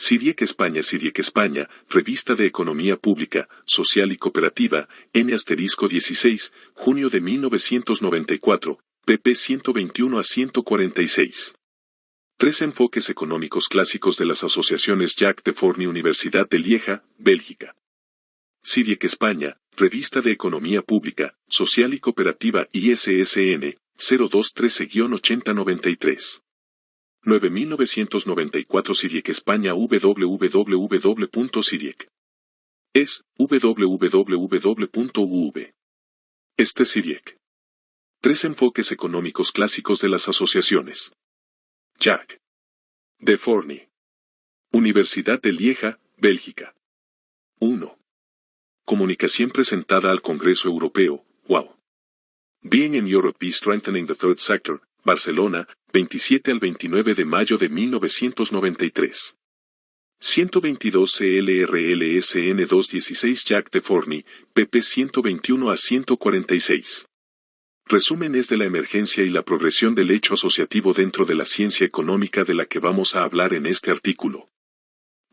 CIRIEC España, Revista de Economía Pública, Social y Cooperativa, N*16, junio de 1994, pp 121 a 146. 3 enfoques económicos clásicos de las asociaciones Jacques Deforny Universidad de Lieja, Bélgica. CIRIEC España, Revista de Economía Pública, Social y Cooperativa ISSN, 0213-8093. 9994 CIRIEC España www.ciriec. Es www.uv. Este CIRIEC. 3 enfoques económicos clásicos de las asociaciones. Jacques Deforny. Universidad de Lieja, Bélgica. 1. Comunicación presentada al Congreso Europeo, WOW. Being in Europe is Strengthening the Third Sector, Barcelona, 27 al 29 de mayo de 1993. 122 CLRLSN 216 Jacques Deforny, pp 121 a 146. Resúmenes de la emergencia y la progresión del hecho asociativo dentro de la ciencia económica de la que vamos a hablar en este artículo.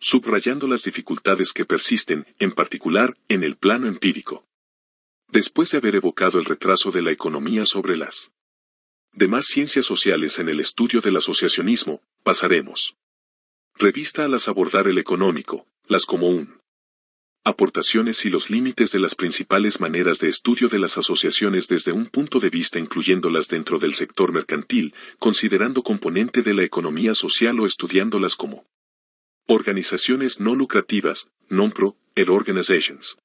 Subrayando las dificultades que persisten, en particular, en el plano empírico. Después de haber evocado el retraso de la economía sobre las demás ciencias sociales en el estudio del asociacionismo, pasaremos revista a las abordar el económico, las como un aportaciones y los límites de las principales maneras de estudio de las asociaciones desde un punto de vista incluyéndolas dentro del sector mercantil, considerando componente de la economía social o estudiándolas como organizaciones no lucrativas, non-profit organizations.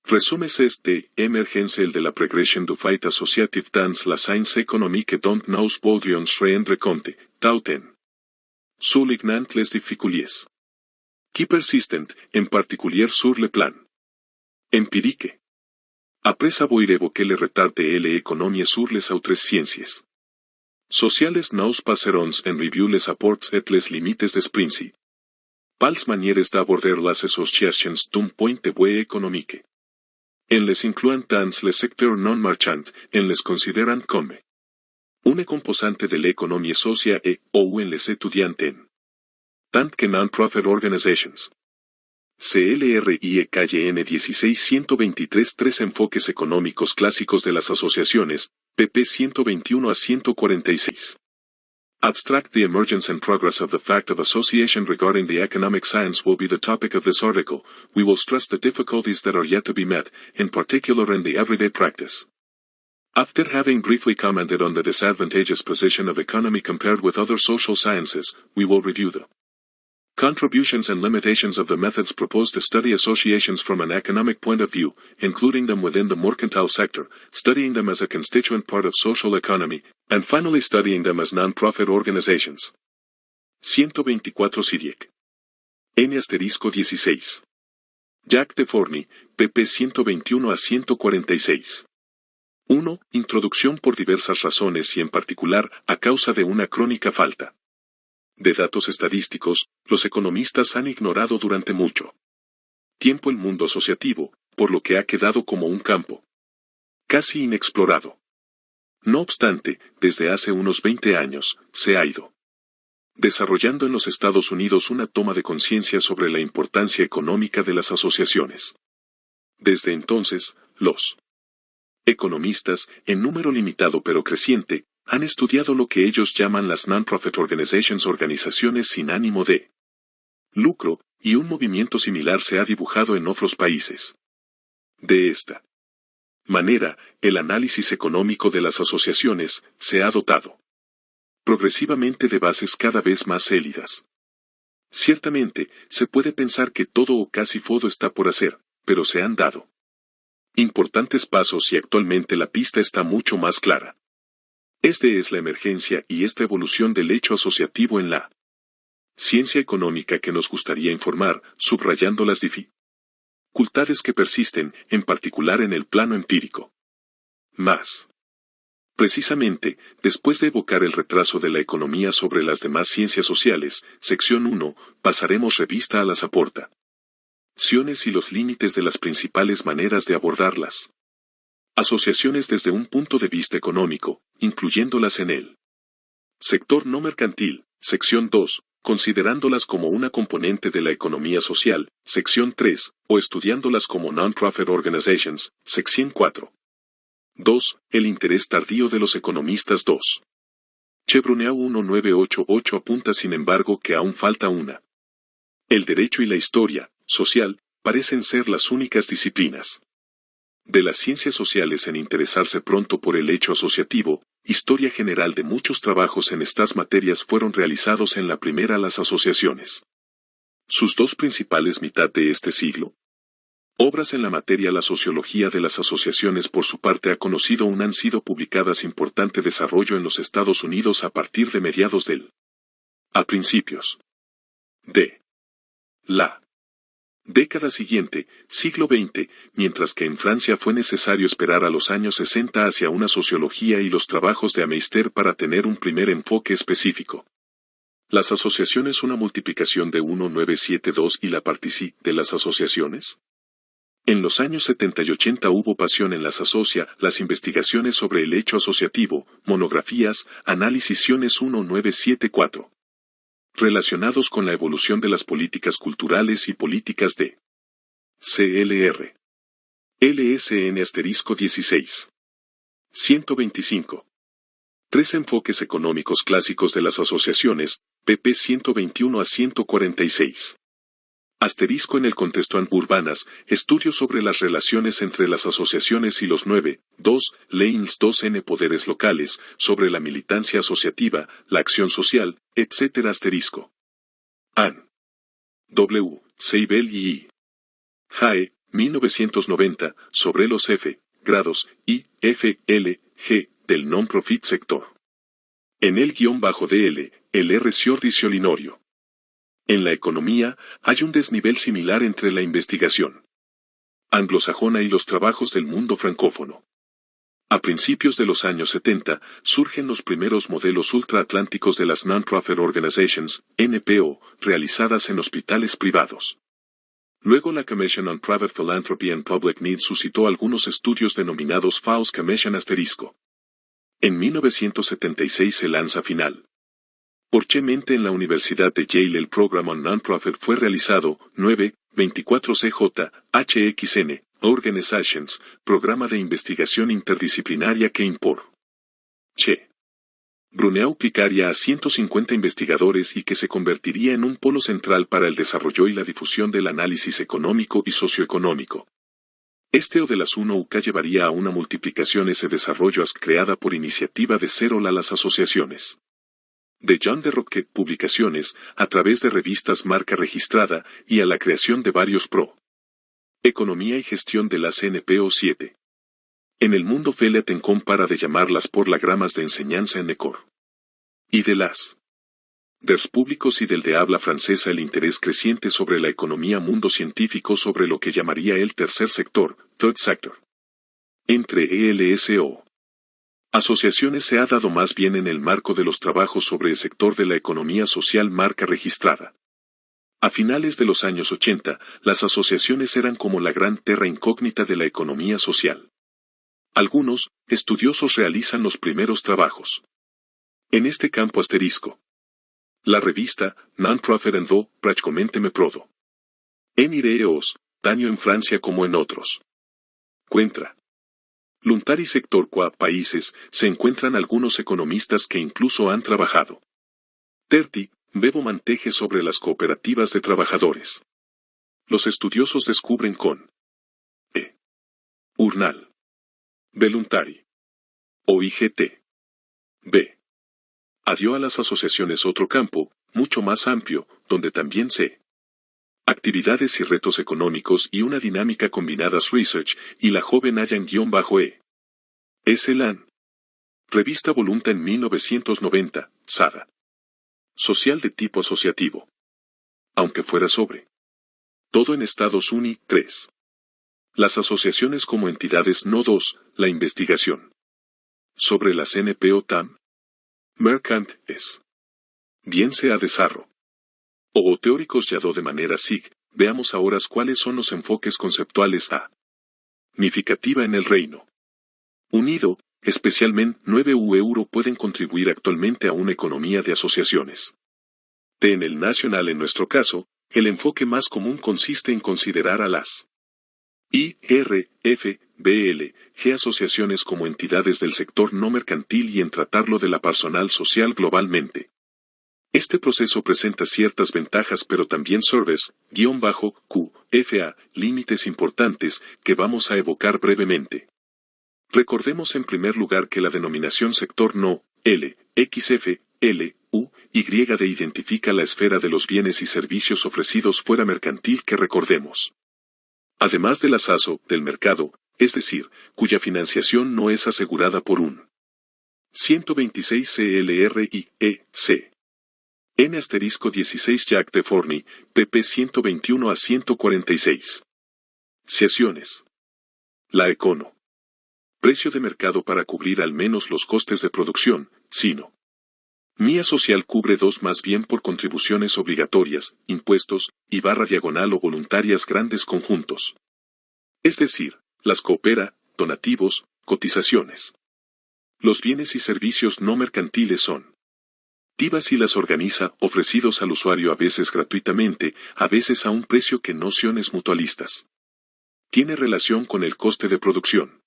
Resúmenes de emergencia el de la progression du fait associative dans la science économique dont nous voudrions rendre compte, tauten. Soulignant les difficultés qui persistent, en particulier sur le plan empirique. Après avoir évoqué le retard de l'économie sur les autres sciences sociales, nous passerons en review les apports et les limites des principes. Pals manieres d'aborder las associations d'un point de vue économique. En les incluant dans le secteur non marchand, en les consideran comme une composante de l'économie sociale ou en les étudianten. Tant que non-profit organizations. CLRIEKYN 16123 3 enfoques económicos clásicos de las asociaciones, pp 121 a 146. Abstract. The emergence and progress of the fact of association regarding the economic science will be the topic of this article. We will stress the difficulties that are yet to be met, in particular in the everyday practice. After having briefly commented on the disadvantageous position of economy compared with other social sciences, we will review the contributions and limitations of the methods proposed to study associations from an economic point of view, including them within the mercantile sector, studying them as a constituent part of social economy, and finally studying them as non-profit organizations. 124 CIRIEC. N*16. Jacques Deforny, pp 121 a 146. 1. Introducción por diversas razones y en particular, a causa de una crónica falta de datos estadísticos, los economistas han ignorado durante mucho tiempo el mundo asociativo, por lo que ha quedado como un campo casi inexplorado. No obstante, desde hace unos 20 años, se ha ido desarrollando en los Estados Unidos una toma de conciencia sobre la importancia económica de las asociaciones. Desde entonces, los economistas, en número limitado pero creciente, han estudiado lo que ellos llaman las non-profit organizations, organizaciones sin ánimo de lucro, y un movimiento similar se ha dibujado en otros países. De esta manera, el análisis económico de las asociaciones se ha dotado progresivamente de bases cada vez más sólidas. Ciertamente, se puede pensar que todo o casi todo está por hacer, pero se han dado importantes pasos y actualmente la pista está mucho más clara. Este es la emergencia y esta evolución del hecho asociativo en la ciencia económica que nos gustaría informar, subrayando las dificultades que persisten, en particular en el plano empírico. Más precisamente, después de evocar el retraso de la economía sobre las demás ciencias sociales, sección 1, pasaremos revista a las aportaciones y los límites de las principales maneras de abordarlas. Asociaciones desde un punto de vista económico, incluyéndolas en el sector no mercantil, sección 2, considerándolas como una componente de la economía social, sección 3, o estudiándolas como non-profit organizations, sección 4. 2. El interés tardío de los economistas 2. Chevroneau 1988 apunta sin embargo que aún falta una. El derecho y la historia, social, parecen ser las únicas disciplinas de las ciencias sociales en interesarse pronto por el hecho asociativo. Historia general de muchos trabajos en estas materias fueron realizados en la primera las asociaciones. Sus dos principales mitad de este siglo. Obras en la materia. La sociología de las asociaciones por su parte ha conocido han sido publicadas importante desarrollo en los Estados Unidos a partir de mediados del a principios de la década siguiente, siglo XX, mientras que en Francia fue necesario esperar a los años 60 hacia una sociología y los trabajos de Ameister para tener un primer enfoque específico. Las asociaciones. Una multiplicación de 1972 y la participación de las asociaciones. En los años 70 y 80 hubo pasión en las las investigaciones sobre el hecho asociativo, monografías, análisis 1974. Relacionados con la evolución de las políticas culturales y políticas de CLR. LSN*16. 125. Tres enfoques económicos clásicos de las asociaciones, pp 121 a 146. Asterisco en el contexto urbanas, estudios sobre las relaciones entre las asociaciones y los 9, 2, Leyes 2N poderes locales, sobre la militancia asociativa, la acción social, etc. Asterisco. An. W. Seibel y I. Jae, 1990, sobre los F, grados, I, F, L, G, del non-profit sector. En el _DL, el R. Ciordicio Linorio. En la economía, hay un desnivel similar entre la investigación anglosajona y los trabajos del mundo francófono. A principios de los años 70, surgen los primeros modelos ultraatlánticos de las Non-Profit Organizations, NPO, realizadas en hospitales privados. Luego la Commission on Private Philanthropy and Public Need suscitó algunos estudios denominados Faust Commission *. En 1976 se lanza Final. Porchemente en la Universidad de Yale el programa on Non-Profit fue realizado, 9, 24 CJ, HXN, Organizations, programa de investigación interdisciplinaria que impor. Che. Bruneu aplicaría a 150 investigadores y que se convertiría en un polo central para el desarrollo y la difusión del análisis económico y socioeconómico. Este o de las 1 UK llevaría a una multiplicación ese desarrollo creada por iniciativa de Cero las asociaciones. De John de Rocket Publicaciones, a través de revistas marca registrada, y a la creación de varios pro. Economía y gestión de las NPO 7. En el mundo Feletten compara de llamarlas por lagramas de enseñanza en ECOR. Y de las DERS públicos y del de habla francesa el interés creciente sobre la economía mundo científico sobre lo que llamaría el tercer sector, third sector. Entre ELSO. Asociaciones se ha dado más bien en el marco de los trabajos sobre el sector de la economía social marca registrada. A finales de los años 80, las asociaciones eran como la gran terra incógnita de la economía social. Algunos estudiosos realizan los primeros trabajos en este campo asterisco. La revista Non-Profit and Do, prácticamente me prodo. En ideos, daño en Francia como en otros. Cuentra. Luntar y sector países, se encuentran algunos economistas que incluso han trabajado. Terti, Bebo Manteje sobre las cooperativas de trabajadores. Los estudiosos descubren con E. Urnal. Voluntari. O IGT. B. Adió a las asociaciones otro campo, mucho más amplio, donde también se actividades y retos económicos y una dinámica combinadas research, y la joven Allan-E. S. Lan. Revista Volunta en 1990, Sada. Social de tipo asociativo. Aunque fuera sobre todo en Estados Unidos. 3. Las asociaciones como entidades no 2, la investigación sobre las NPO TAM. Mercant es. Bien sea desarrollo. O teóricos yado de manera SIG, veamos ahora cuáles son los enfoques conceptuales a significativa en el Reino Unido, especialmente 9 euro pueden contribuir actualmente a una economía de asociaciones. En el nacional en nuestro caso, el enfoque más común consiste en considerar a las I, R, F, B, L, G asociaciones como entidades del sector no mercantil y en tratarlo de la personal social globalmente. Este proceso presenta ciertas ventajas pero también Q, FA, límites importantes que vamos a evocar brevemente. Recordemos en primer lugar que la denominación sector no, L, XF, L, U, Y identifica la esfera de los bienes y servicios ofrecidos fuera mercantil que recordemos. Además de la SASO, del mercado, es decir, cuya financiación no es asegurada por un 126 CLRI, E.C. N*16 Jack de Forney, pp 121 a 146. Ciaciones. La Econo. Precio de mercado para cubrir al menos los costes de producción, sino. Mía social cubre dos más bien por contribuciones obligatorias, impuestos, y /diagonal o voluntarias grandes conjuntos. Es decir, las coopera, donativos, cotizaciones. Los bienes y servicios no mercantiles son y las organiza, ofrecidos al usuario a veces gratuitamente, a veces a un precio que no son mutualistas. Tiene relación con el coste de producción.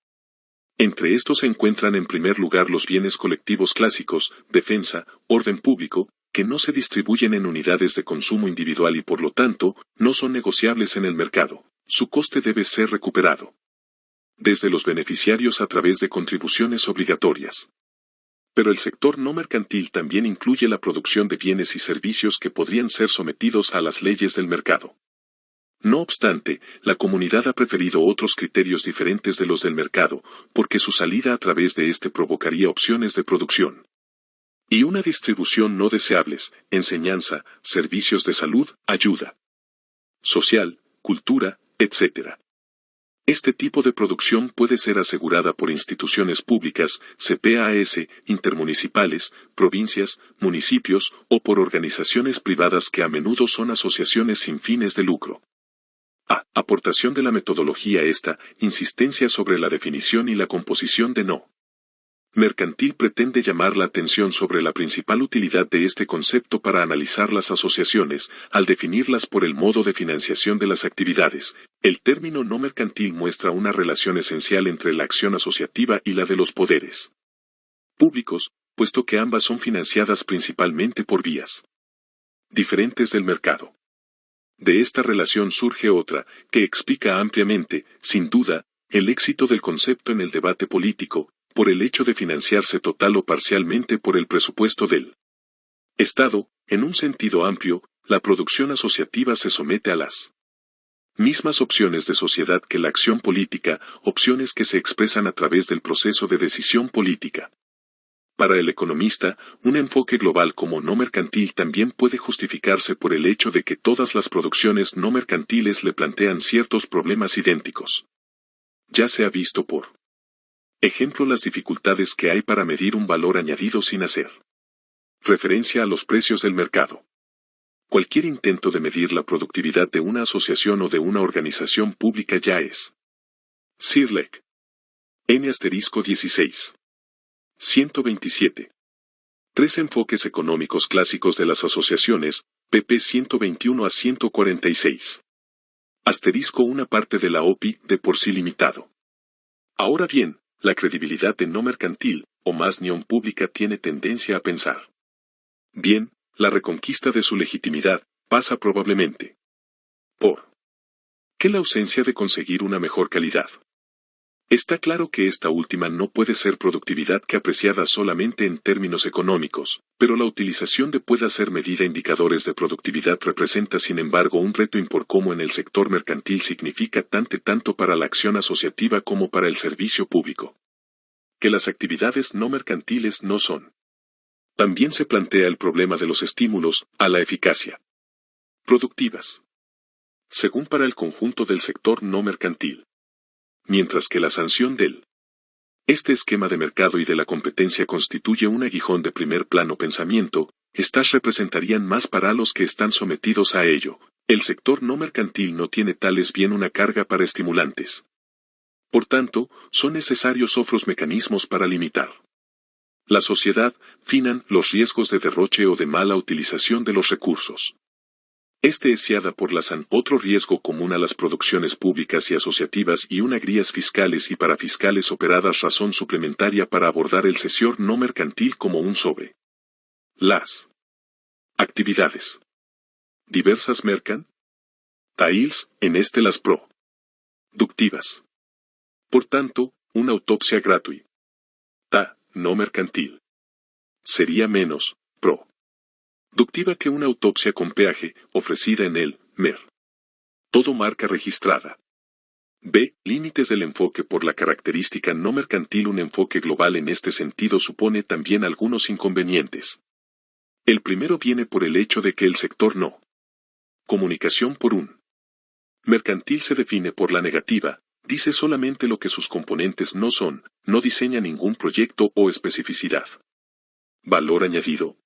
Entre estos se encuentran en primer lugar los bienes colectivos clásicos, defensa, orden público, que no se distribuyen en unidades de consumo individual y por lo tanto, no son negociables en el mercado. Su coste debe ser recuperado desde los beneficiarios a través de contribuciones obligatorias. Pero el sector no mercantil también incluye la producción de bienes y servicios que podrían ser sometidos a las leyes del mercado. No obstante, la comunidad ha preferido otros criterios diferentes de los del mercado, porque su salida a través de este provocaría opciones de producción y una distribución no deseables, enseñanza, servicios de salud, ayuda social, cultura, etc. Este tipo de producción puede ser asegurada por instituciones públicas, CPAS, intermunicipales, provincias, municipios o por organizaciones privadas que a menudo son asociaciones sin fines de lucro. Aportación de la metodología esta, insistencia sobre la definición y la composición de no mercantil pretende llamar la atención sobre la principal utilidad de este concepto para analizar las asociaciones, al definirlas por el modo de financiación de las actividades. El término no mercantil muestra una relación esencial entre la acción asociativa y la de los poderes públicos, puesto que ambas son financiadas principalmente por vías diferentes del mercado. De esta relación surge otra, que explica ampliamente, sin duda, el éxito del concepto en el debate político, por el hecho de financiarse total o parcialmente por el presupuesto del Estado. En un sentido amplio, la producción asociativa se somete a las mismas opciones de sociedad que la acción política, opciones que se expresan a través del proceso de decisión política. Para el economista, un enfoque global como no mercantil también puede justificarse por el hecho de que todas las producciones no mercantiles le plantean ciertos problemas idénticos. Ya se ha visto por ejemplo las dificultades que hay para medir un valor añadido sin hacer referencia a los precios del mercado. Cualquier intento de medir la productividad de una asociación o de una organización pública ya es Sirleck. N*16. 127. Tres enfoques económicos clásicos de las asociaciones, pp 121 a 146. Una parte de la OPI de por sí limitado. Ahora bien, la credibilidad de no mercantil, o más nión pública tiene tendencia a pensar. Bien, la reconquista de su legitimidad, pasa probablemente por ¿qué la ausencia de conseguir una mejor calidad? Está claro que esta última no puede ser productividad que apreciada solamente en términos económicos, pero la utilización de pueda ser medida indicadores de productividad representa sin embargo un reto por cómo en el sector mercantil significa tanto para la acción asociativa como para el servicio público. Que las actividades no mercantiles no son. También se plantea el problema de los estímulos a la eficacia productivas, según para el conjunto del sector no mercantil. Mientras que la sanción del este esquema de mercado y de la competencia constituye un aguijón de primer plano pensamiento, estas representarían más para los que están sometidos a ello. El sector no mercantil no tiene tales bien una carga para estimulantes. Por tanto, son necesarios otros mecanismos para limitar La sociedad, finan, los riesgos de derroche o de mala utilización de los recursos. Este es siada por la SAN, otro riesgo común a las producciones públicas y asociativas y una grías fiscales y parafiscales operadas razón suplementaria para abordar el sector no mercantil como un sobre. Las actividades diversas mercantiles, en este las productivas. Por tanto, una autopsia gratuita, no mercantil, sería menos productiva que una autopsia con peaje, ofrecida en el MER. Todo marca registrada. B. Límites del enfoque por la característica no mercantil. Un enfoque global en este sentido supone también algunos inconvenientes. El primero viene por el hecho de que el sector no comunicación por un mercantil se define por la negativa, dice solamente lo que sus componentes no son, no diseña ningún proyecto o especificidad. Valor añadido.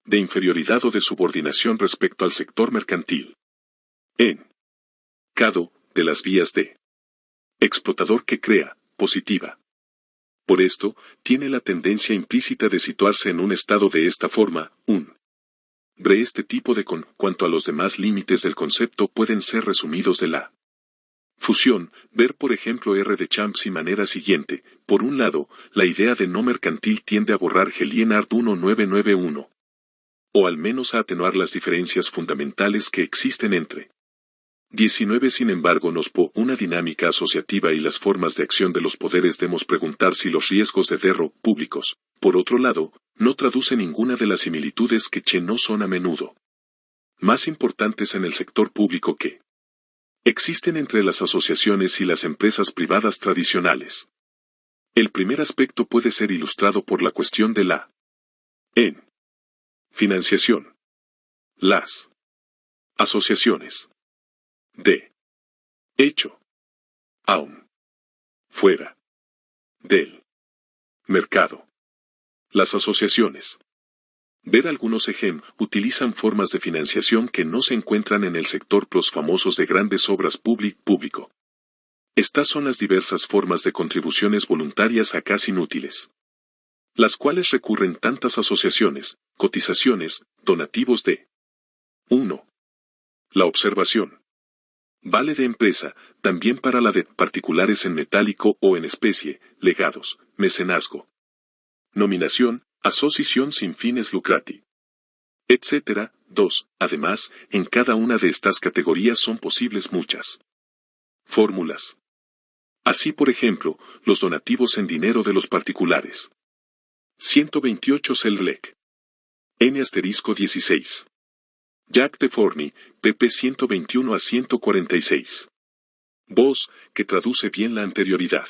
De inferioridad o de subordinación respecto al sector mercantil. En cada de las vías de explotador que crea, positiva. Por esto, tiene la tendencia implícita de situarse en un estado de esta forma, este tipo de cuanto a los demás límites del concepto pueden ser resumidos de la fusión, ver por ejemplo R. de Champs y manera siguiente. Por un lado, la idea de no mercantil tiende a borrar Gellienard 1991. O al menos a atenuar las diferencias fundamentales que existen entre 19. Sin embargo, una dinámica asociativa y las formas de acción de los poderes debemos preguntar si los riesgos de derro públicos, por otro lado, no traduce ninguna de las similitudes que no son a menudo más importantes en el sector público que existen entre las asociaciones y las empresas privadas tradicionales. El primer aspecto puede ser ilustrado por la cuestión de la financiación. Las asociaciones de hecho, aún fuera del mercado. Las asociaciones. Ver algunos ejemplos, utilizan formas de financiación que no se encuentran en el sector los famosos de grandes obras público. Estas son las diversas formas de contribuciones voluntarias acá inútiles, las cuales recurren tantas asociaciones, cotizaciones, donativos de 1. La observación. Vale de empresa, también para la de particulares en metálico o en especie, legados, mecenazgo. Nominación, asociación sin fines lucrativos, etc. 2. Además, en cada una de estas categorías son posibles muchas fórmulas. Así por ejemplo, los donativos en dinero de los particulares. 128 Selrec. N*16. Jack de Forny, pp 121 a 146. Voz, que traduce bien la anterioridad.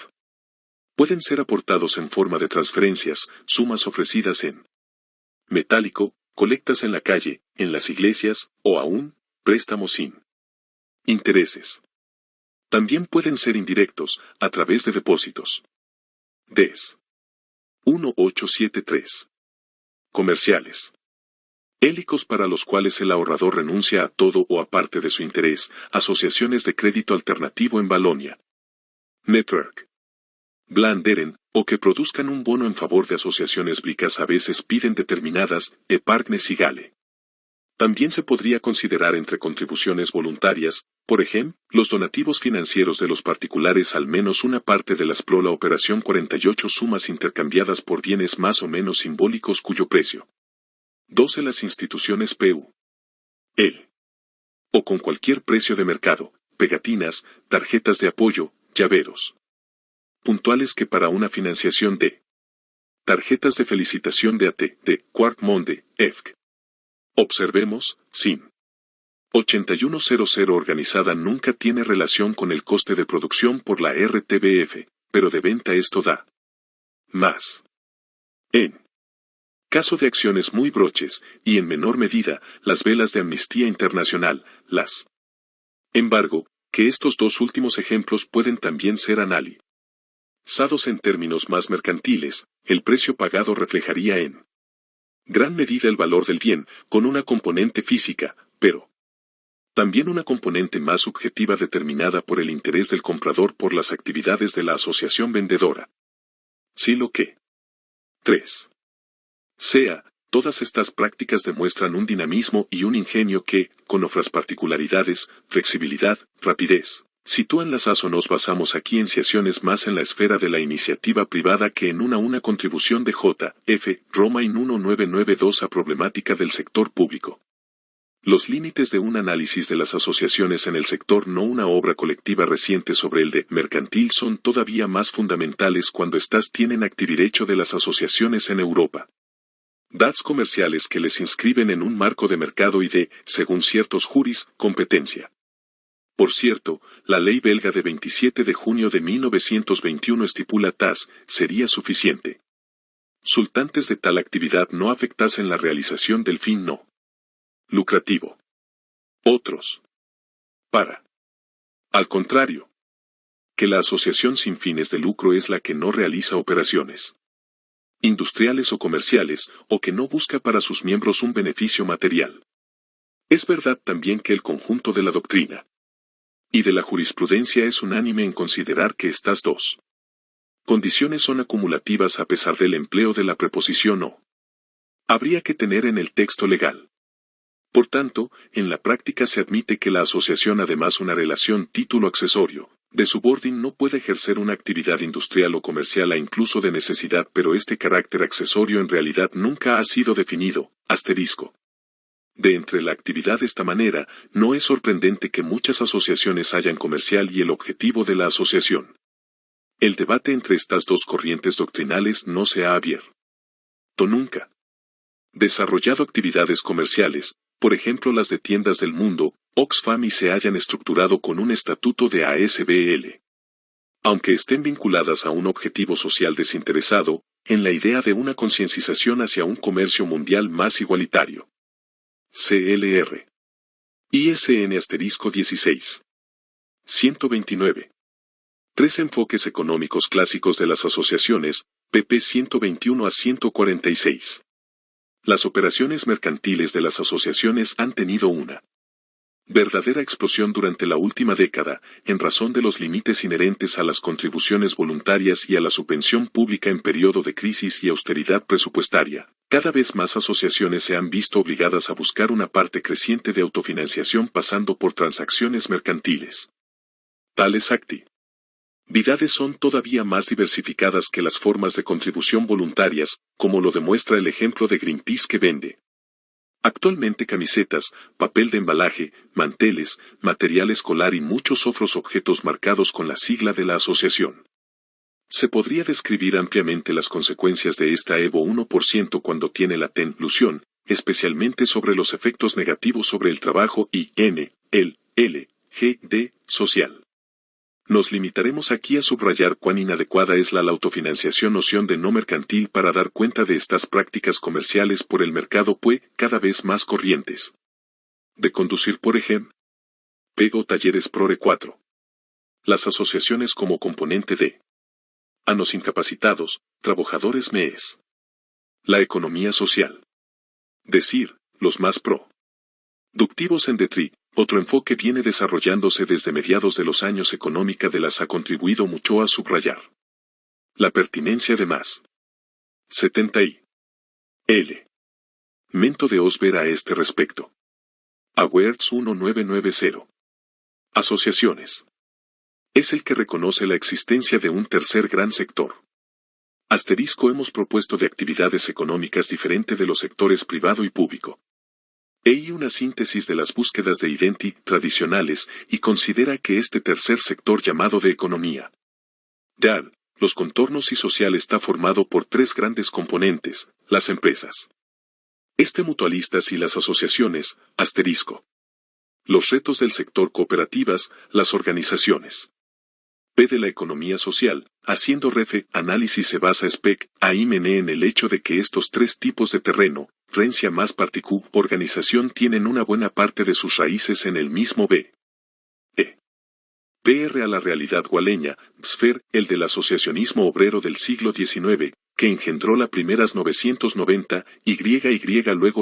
Pueden ser aportados en forma de transferencias, sumas ofrecidas en metálico, colectas en la calle, en las iglesias, o aún, préstamos sin intereses. También pueden ser indirectos, a través de depósitos. Des. 1873. Comerciales. Hélicos para los cuales el ahorrador renuncia a todo o a parte de su interés, asociaciones de crédito alternativo en Valonia. Network. Blanderen, o que produzcan un bono en favor de asociaciones blicas a veces piden determinadas, epargnes y gale. También se podría considerar entre contribuciones voluntarias, por ejemplo, los donativos financieros de los particulares al menos una parte de las la operación 48 sumas intercambiadas por bienes más o menos simbólicos cuyo precio 12 las instituciones PU. O con cualquier precio de mercado, pegatinas, tarjetas de apoyo, llaveros. Puntuales que para una financiación de tarjetas de felicitación de de Quart Monde, EFC. Observemos, SIM. 8100 organizada nunca tiene relación con el coste de producción por la RTBF, pero de venta esto da más. En caso de acciones muy broches, y en menor medida, las velas de Amnistía Internacional, las embargo, que estos dos últimos ejemplos pueden también ser analizados en términos más mercantiles, el precio pagado reflejaría en gran medida el valor del bien, con una componente física, pero también una componente más subjetiva determinada por el interés del comprador por las actividades de la asociación vendedora. Si lo que 3. Sea, todas estas prácticas demuestran un dinamismo y un ingenio que, con otras particularidades, flexibilidad, rapidez, sitúan las ASO. Nos basamos aquí en situaciones más en la esfera de la iniciativa privada que en una contribución de J. F. Romain 1992 a problemática del sector público. Los límites de un análisis de las asociaciones en el sector, no una obra colectiva reciente sobre el de mercantil, son todavía más fundamentales cuando estas tienen actividerecho de las asociaciones en Europa. Datos comerciales que les inscriben en un marco de mercado y de, según ciertos juris, competencia. Por cierto, la ley belga de 27 de junio de 1921 estipula TAS, sería suficiente. Sultantes de tal actividad no afectasen la realización del fin no lucrativo. Otros. Al contrario, que la asociación sin fines de lucro es la que no realiza operaciones industriales o comerciales, o que no busca para sus miembros un beneficio material. Es verdad también que el conjunto de la doctrina y de la jurisprudencia es unánime en considerar que estas dos condiciones son acumulativas a pesar del empleo de la preposición o. Habría que tener en el texto legal. Por tanto, en la práctica se admite que la asociación, además una relación título-accesorio, de subordine, no puede ejercer una actividad industrial o comercial a incluso de necesidad, pero este carácter accesorio en realidad nunca ha sido definido, asterisco. De entre la actividad de esta manera, no es sorprendente que muchas asociaciones hayan comercial y el objetivo de la asociación. El debate entre estas dos corrientes doctrinales no se ha abierto nunca. Desarrollado actividades comerciales, por ejemplo las de tiendas del mundo, Oxfam, y se hayan estructurado con un estatuto de ASBL. Aunque estén vinculadas a un objetivo social desinteresado, en la idea de una concienciación hacia un comercio mundial más igualitario. CLR. ISN *16. 129. 3 enfoques económicos clásicos de las asociaciones, pp 121 a 146. Las operaciones mercantiles de las asociaciones han tenido una verdadera explosión durante la última década, en razón de los límites inherentes a las contribuciones voluntarias y a la subvención pública en periodo de crisis y austeridad presupuestaria. Cada vez más asociaciones se han visto obligadas a buscar una parte creciente de autofinanciación pasando por transacciones mercantiles. Tales actividades son todavía más diversificadas que las formas de contribución voluntarias, como lo demuestra el ejemplo de Greenpeace, que vende actualmente camisetas, papel de embalaje, manteles, material escolar y muchos otros objetos marcados con la sigla de la asociación. Se podría describir ampliamente las consecuencias de esta EVO 1% cuando tiene la ilusión, especialmente sobre los efectos negativos sobre el trabajo y L.G.D. social. Nos limitaremos aquí a subrayar cuán inadecuada es la autofinanciación, noción de no mercantil, para dar cuenta de estas prácticas comerciales por el mercado, pues, cada vez más corrientes. De conducir, por ejemplo, Pego Talleres Prore 4. Las asociaciones como componente de ANOS incapacitados, trabajadores MES. La economía social. Decir, los más productivos en DETRI. Otro enfoque viene desarrollándose desde mediados de los años económica de las ha contribuido mucho a subrayar la pertinencia de más 70 y L. Mento de Osber a este respecto. Awards 1990. Asociaciones. Es el que reconoce la existencia de un tercer gran sector. Asterisco. Hemos propuesto de actividades económicas diferente de los sectores privado y público. Hay una síntesis de las búsquedas de identidad tradicionales y considera que este tercer sector, llamado de economía de los contornos y social, está formado por 3 grandes componentes: las empresas, mutualistas y las asociaciones, asterisco. Los retos del sector cooperativas, las organizaciones P de la economía social, haciendo análisis se basa en el hecho de que estos 3 tipos de terreno, rencia más organización, tienen una buena parte de sus raíces en el mismo PR a la realidad gualeña, SFER, el del asociacionismo obrero del siglo XIX, que engendró las primeras 990, y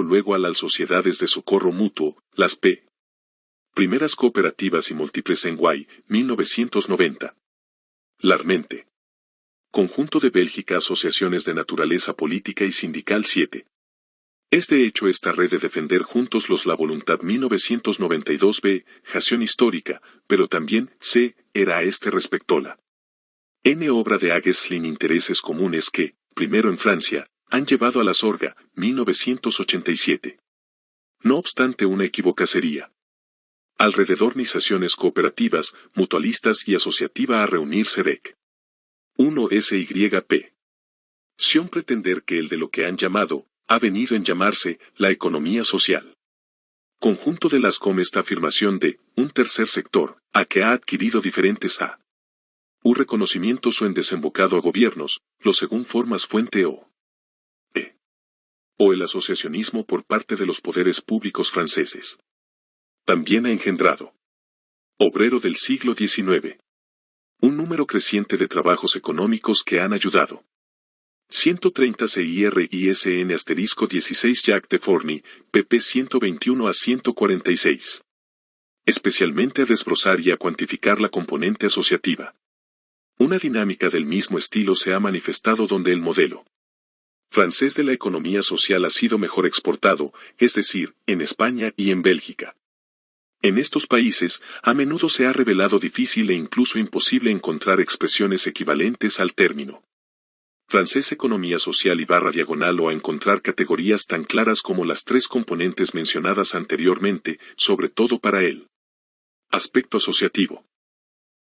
luego a las sociedades de socorro mutuo, las primeras cooperativas y múltiples en Guay, 1990. Larmente. Conjunto de Bélgica Asociaciones de Naturaleza Política y Sindical 7. Es de hecho esta red de defender juntos la voluntad 1992b, jación histórica, pero también, c, era a este respecto la N obra de Agueslin intereses comunes que, primero en Francia, han llevado a la Sorga, 1987. No obstante una equivocación alrededor organizaciones cooperativas, mutualistas y asociativa a reunirse DEC. 1 SYP. Sion pretender que el de lo que han llamado, ha venido en llamarse, la economía social. Conjunto de las com esta afirmación de, un tercer sector, a que ha adquirido diferentes a. U reconocimientos o en desembocado a gobiernos, lo según formas fuente o. E. O el asociacionismo por parte de los poderes públicos franceses. También ha engendrado. Obrero del siglo XIX. Un número creciente de trabajos económicos que han ayudado. 130 CIRISN asterisco 16 Jacques de Forny, pp 121 a 146. Especialmente a desbrozar y a cuantificar la componente asociativa. Una dinámica del mismo estilo se ha manifestado donde el modelo francés de la economía social ha sido mejor exportado, es decir, en España y en Bélgica. En estos países, a menudo se ha revelado difícil e incluso imposible encontrar expresiones equivalentes al término francés economía social y / o a encontrar categorías tan claras como las tres componentes mencionadas anteriormente, sobre todo para el aspecto asociativo.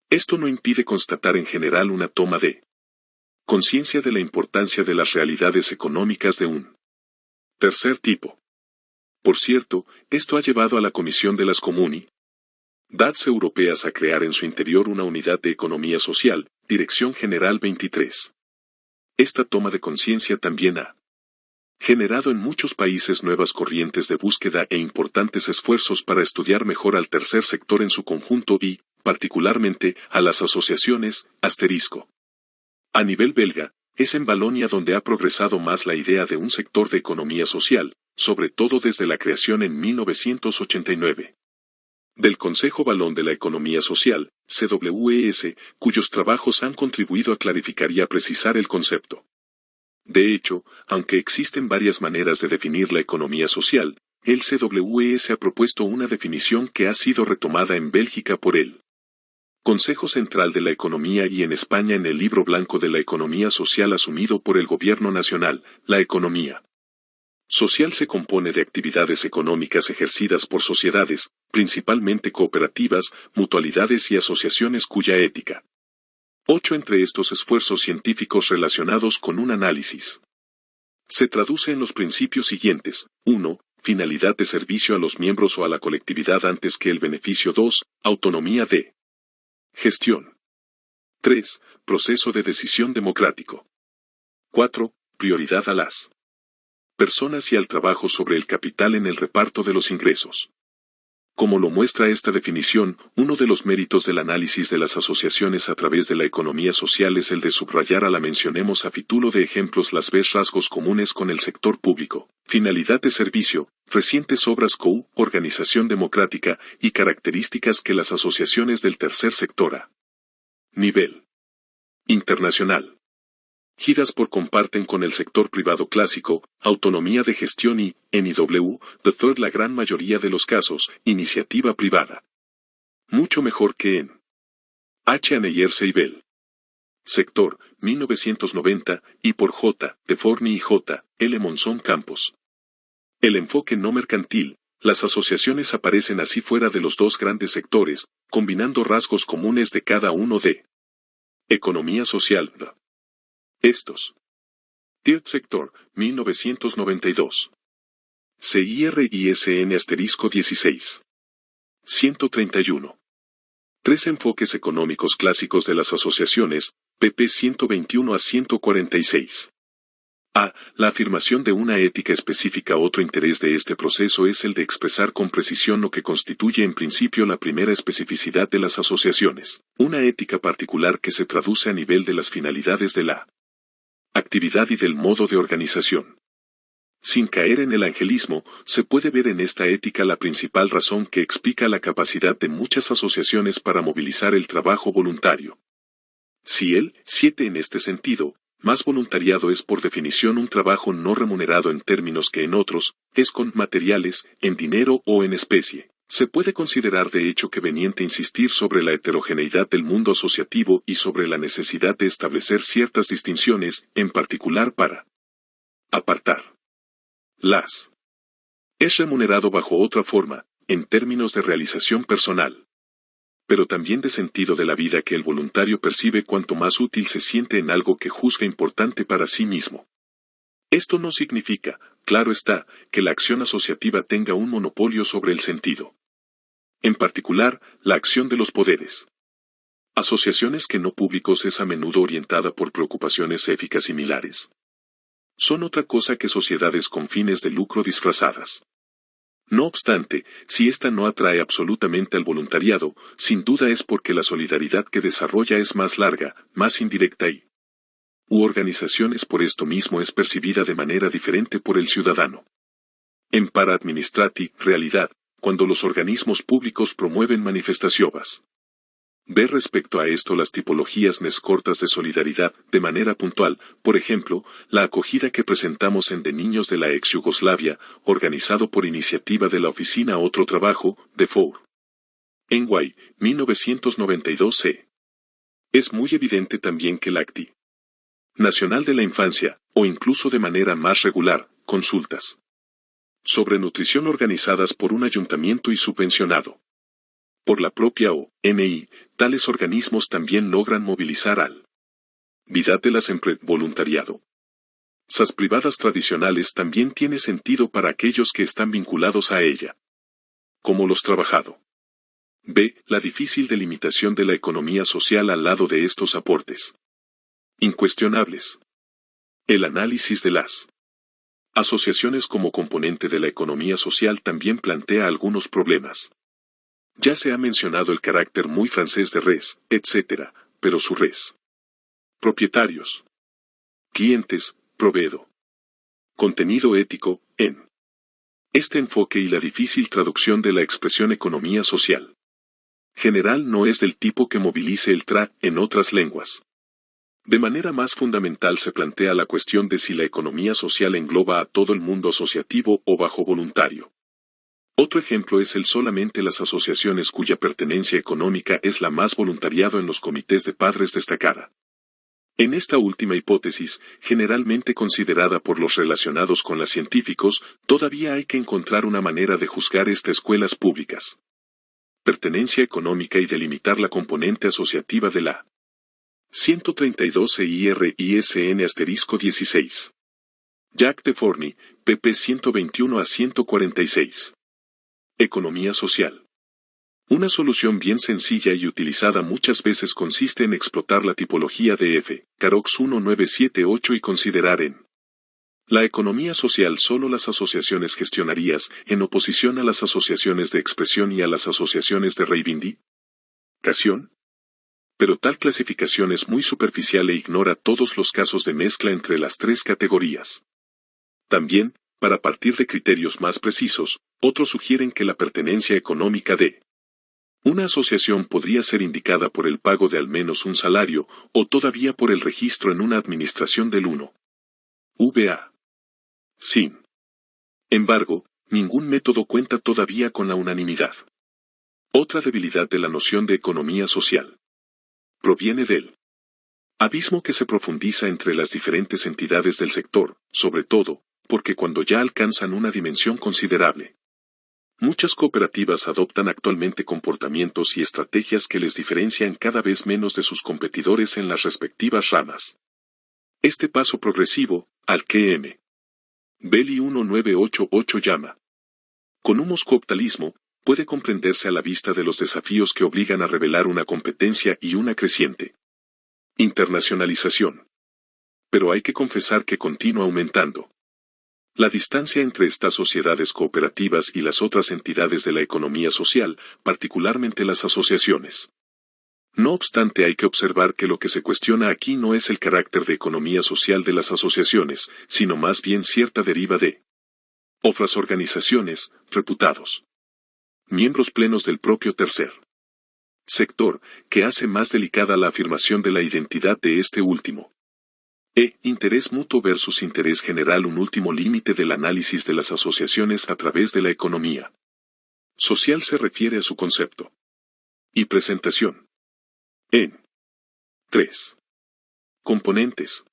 Esto no impide constatar en general una toma de conciencia de la importancia de las realidades económicas de un tercer tipo. Por cierto, esto ha llevado a la Comisión de las Comunidades Europeas a crear en su interior una unidad de economía social, Dirección General 23. Esta toma de conciencia también ha generado en muchos países nuevas corrientes de búsqueda e importantes esfuerzos para estudiar mejor al tercer sector en su conjunto y, particularmente, a las asociaciones, asterisco. A nivel belga, es en Valonia donde ha progresado más la idea de un sector de economía social, sobre todo desde la creación en 1989. Del Consejo Valón de la Economía Social, CWES, cuyos trabajos han contribuido a clarificar y a precisar el concepto. De hecho, aunque existen varias maneras de definir la economía social, el CWES ha propuesto una definición que ha sido retomada en Bélgica por el Consejo Central de la Economía y en España en el Libro Blanco de la Economía Social asumido por el Gobierno Nacional. La economía social se compone de actividades económicas ejercidas por sociedades, principalmente cooperativas, mutualidades y asociaciones cuya ética. 8 entre estos esfuerzos científicos relacionados con un análisis. Se traduce en los principios siguientes. 1. Finalidad de servicio a los miembros o a la colectividad antes que el beneficio. 2. Autonomía de gestión. 3. Proceso de decisión democrático. 4. Prioridad a las personas y al trabajo sobre el capital en el reparto de los ingresos. Como lo muestra esta definición, uno de los méritos del análisis de las asociaciones a través de la economía social es el de subrayar a la mencionemos a título de ejemplos las rasgos comunes con el sector público, finalidad de servicio, recientes obras organización democrática y características que las asociaciones del tercer sector a nivel internacional giras por comparten con el sector privado clásico, autonomía de gestión y, en IW, la gran mayoría de los casos, iniciativa privada. Mucho mejor que en H. Aneyerse y Bell. Sector, 1990, y por J. de Forny y J. L. Monzón Campos. El enfoque no mercantil, las asociaciones aparecen así fuera de los dos grandes sectores, combinando rasgos comunes de cada uno de economía social. Estos. Third Sector, 1992. CIRISN asterisco 16. 131. Tres enfoques económicos clásicos de las asociaciones, pp 121 a 146. A. La afirmación de una ética específica. Otro interés de este proceso es el de expresar con precisión lo que constituye en principio la primera especificidad de las asociaciones, una ética particular que se traduce a nivel de las finalidades de la actividad y del modo de organización. Sin caer en el angelismo, se puede ver en esta ética la principal razón que explica la capacidad de muchas asociaciones para movilizar el trabajo voluntario. Si el 7 en este sentido, más voluntariado es por definición un trabajo no remunerado en términos que en otros, es con materiales, en dinero o en especie. Se puede considerar de hecho conveniente insistir sobre la heterogeneidad del mundo asociativo y sobre la necesidad de establecer ciertas distinciones, en particular para apartar las. Es remunerado bajo otra forma, en términos de realización personal, pero también de sentido de la vida que el voluntario percibe cuanto más útil se siente en algo que juzga importante para sí mismo. Esto no significa, claro está, que la acción asociativa tenga un monopolio sobre el sentido. En particular, la acción de los poderes. Asociaciones que no públicos es a menudo orientada por preocupaciones éticas similares. Son otra cosa que sociedades con fines de lucro disfrazadas. No obstante, si ésta no atrae absolutamente al voluntariado, sin duda es porque la solidaridad que desarrolla es más larga, más indirecta y organizaciones por esto mismo es percibida de manera diferente por el ciudadano. En para administrati, realidad, cuando los organismos públicos promueven manifestaciones. Ver respecto a esto las tipologías más cortas de solidaridad, de manera puntual, por ejemplo, la acogida que presentamos en de niños de la ex Yugoslavia, organizado por iniciativa de la oficina Otro Trabajo, de Four. En Guay, 1992 Es muy evidente también que la Acti Nacional de la Infancia, o incluso de manera más regular, consultas sobre nutrición organizadas por un ayuntamiento y subvencionado por la propia ONI, tales organismos también logran movilizar al vida de las empresas voluntariado. Esas privadas tradicionales también tiene sentido para aquellos que están vinculados a ella. Como los trabajado. B. La difícil delimitación de la economía social al lado de estos aportes. Incuestionables. El análisis de las asociaciones como componente de la economía social también plantea algunos problemas. Ya se ha mencionado el carácter muy francés de res, etc., pero su res. Propietarios. Clientes, proveedo. Contenido ético, en. Este enfoque y la difícil traducción de la expresión economía social general no es del tipo que movilice el TRA en otras lenguas. De manera más fundamental se plantea la cuestión de si la economía social engloba a todo el mundo asociativo o bajo voluntario. Otro ejemplo es el solamente las asociaciones cuya pertenencia económica es la más voluntariado en los comités de padres destacada. En esta última hipótesis, generalmente considerada por los relacionados con las científicos, todavía hay que encontrar una manera de juzgar estas escuelas públicas. Pertenencia económica y delimitar la componente asociativa de la 132 EIR-ISN-16. Jacques de Forny, pp 121 a 146. Economía social. Una solución bien sencilla y utilizada muchas veces consiste en explotar la tipología de F. Carox 1978 y considerar en la economía social solo las asociaciones gestionarias, en oposición a las asociaciones de expresión y a las asociaciones de reivindicación. Pero tal clasificación es muy superficial e ignora todos los casos de mezcla entre las tres categorías. También, para partir de criterios más precisos, otros sugieren que la pertenencia económica de una asociación podría ser indicada por el pago de al menos un salario, o todavía por el registro en una administración del 1. VA. Sin embargo, ningún método cuenta todavía con la unanimidad. Otra debilidad de la noción de economía social proviene del abismo que se profundiza entre las diferentes entidades del sector, sobre todo, porque cuando ya alcanzan una dimensión considerable, muchas cooperativas adoptan actualmente comportamientos y estrategias que les diferencian cada vez menos de sus competidores en las respectivas ramas. Este paso progresivo, al que M. Belli 1988 llama cooptalismo, puede comprenderse a la vista de los desafíos que obligan a revelar una competencia y una creciente internacionalización. Pero hay que confesar que continúa aumentando la distancia entre estas sociedades cooperativas y las otras entidades de la economía social, particularmente las asociaciones. No obstante, hay que observar que lo que se cuestiona aquí no es el carácter de economía social de las asociaciones, sino más bien cierta deriva de otras organizaciones, reputados miembros plenos del propio tercer Sector, que hace más delicada la afirmación de la identidad de este último. Interés mutuo versus interés general, un último límite del análisis de las asociaciones a través de la economía social se refiere a su concepto y presentación. En 3 componentes.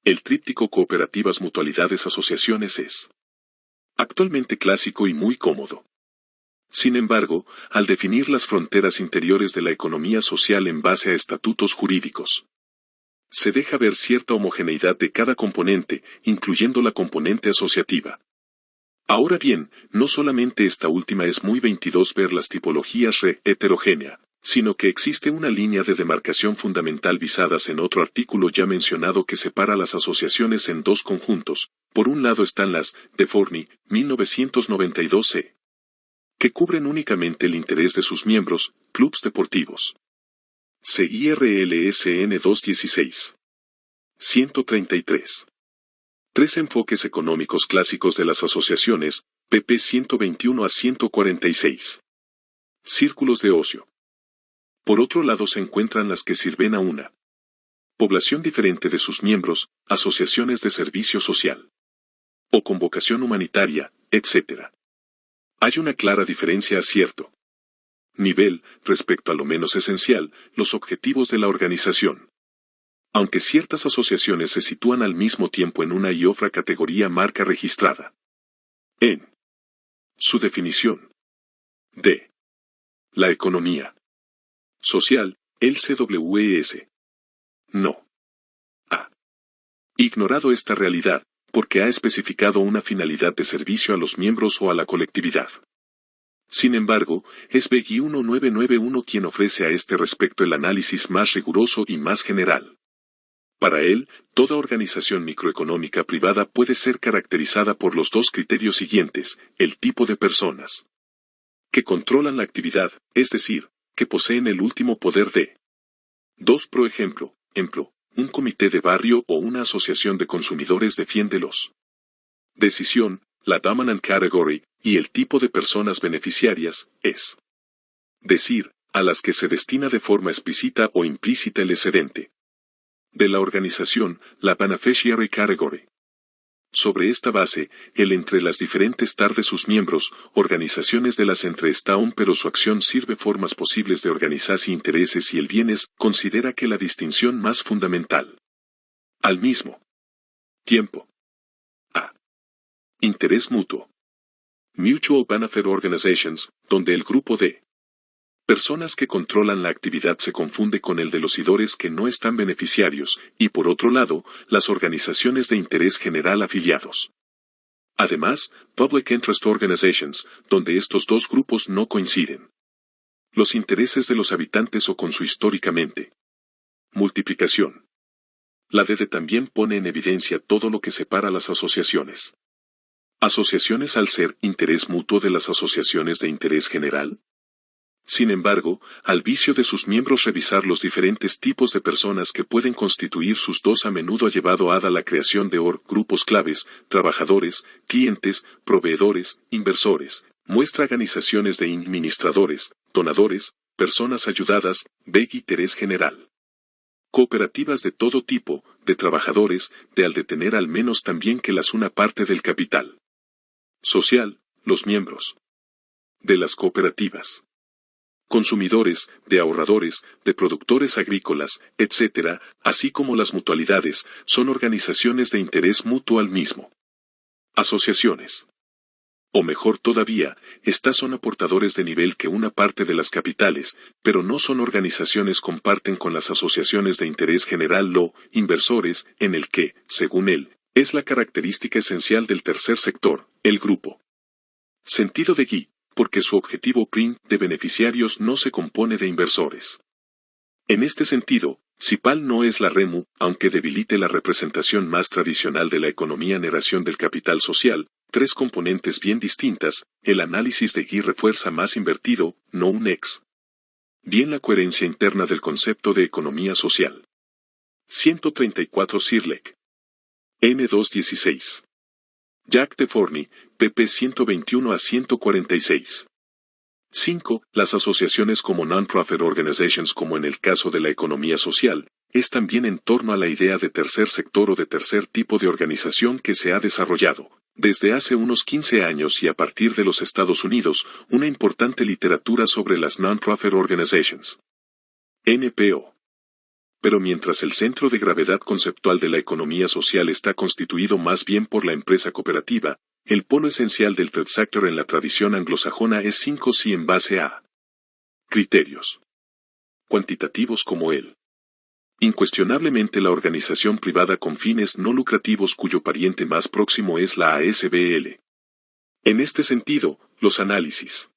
El tríptico cooperativas, mutualidades, asociaciones es actualmente clásico y muy cómodo. Sin embargo, al definir las fronteras interiores de la economía social en base a estatutos jurídicos, se deja ver cierta homogeneidad de cada componente, incluyendo la componente asociativa. Ahora bien, no solamente esta última es muy 22 ver las tipologías heterogénea, sino que existe una línea de demarcación fundamental visadas en otro artículo ya mencionado que separa las asociaciones en dos conjuntos. Por un lado están las de Forney, 1992 que cubren únicamente el interés de sus miembros, clubes deportivos. CIRLSN 216. 133. Tres enfoques económicos clásicos de las asociaciones, pp 121 a 146. Círculos de ocio. Por otro lado se encuentran las que sirven a una población diferente de sus miembros, asociaciones de servicio social o con vocación humanitaria, etc. Hay una clara diferencia a cierto nivel, respecto a lo menos esencial, los objetivos de la organización. Aunque ciertas asociaciones se sitúan al mismo tiempo en una y otra categoría marca registrada. En su definición de la economía social, el CWS no ha ignorado esta realidad, porque ha especificado una finalidad de servicio a los miembros o a la colectividad. Sin embargo, es BGI 1991 quien ofrece a este respecto el análisis más riguroso y más general. Para él, toda organización microeconómica privada puede ser caracterizada por los dos criterios siguientes: el tipo de personas que controlan la actividad, es decir, que poseen el último poder de 2. Por ejemplo, un comité de barrio o una asociación de consumidores defiende los decisión, la dominant category, y el tipo de personas beneficiarias, es decir, a las que se destina de forma explícita o implícita el excedente de la organización, la beneficiary category. Sobre esta base, el entre las diferentes TAR de sus miembros, organizaciones de las entre está aún, pero su acción sirve formas posibles de organizarse intereses y el bienes, considera que la distinción más fundamental al mismo tiempo a interés mutuo. Mutual Benefit Organizations, donde el grupo de personas que controlan la actividad se confunde con el de los idores que no están beneficiarios, y por otro lado, las organizaciones de interés general afiliados. Además, Public Interest Organizations, donde estos dos grupos no coinciden. Los intereses de los habitantes o con su históricamente multiplicación. La DD también pone en evidencia todo lo que separa las asociaciones. ¿Asociaciones al ser interés mutuo de las asociaciones de interés general? Sin embargo, al vicio de sus miembros revisar los diferentes tipos de personas que pueden constituir sus dos a menudo ha llevado a la creación de grupos claves, trabajadores, clientes, proveedores, inversores, muestra organizaciones de administradores, donadores, personas ayudadas, BEG interés general. Cooperativas de todo tipo, de trabajadores, de al detener al menos también que las una parte del capital social, los miembros de las cooperativas. Consumidores, de ahorradores, de productores agrícolas, etc., así como las mutualidades, son organizaciones de interés mutuo al mismo. Asociaciones. O mejor todavía, estas son aportadores de nivel que una parte de las capitales, pero no son organizaciones comparten con las asociaciones de interés general inversores, en el que, según él, es la característica esencial del tercer sector, el grupo. Sentido de Guy, porque su objetivo prim de beneficiarios no se compone de inversores. En este sentido, si PAL no es la REMU, aunque debilite la representación más tradicional de la economía narración del capital social, tres componentes bien distintas, el análisis de Guy refuerza más invertido, no un ex. Bien la coherencia interna del concepto de economía social. 134 Sirleck. N216. Jack de Forney, pp 121 a 146. 5. Las asociaciones como non-profit organizations, como en el caso de la economía social, es también en torno a la idea de tercer sector o de tercer tipo de organización que se ha desarrollado, desde hace unos 15 años y a partir de los Estados Unidos, una importante literatura sobre las non-profit organizations. NPO. Pero mientras el centro de gravedad conceptual de la economía social está constituido más bien por la empresa cooperativa, el polo esencial del third sector en la tradición anglosajona es 5C en base a criterios cuantitativos como el incuestionablemente la organización privada con fines no lucrativos cuyo pariente más próximo es la ASBL. En este sentido, los análisis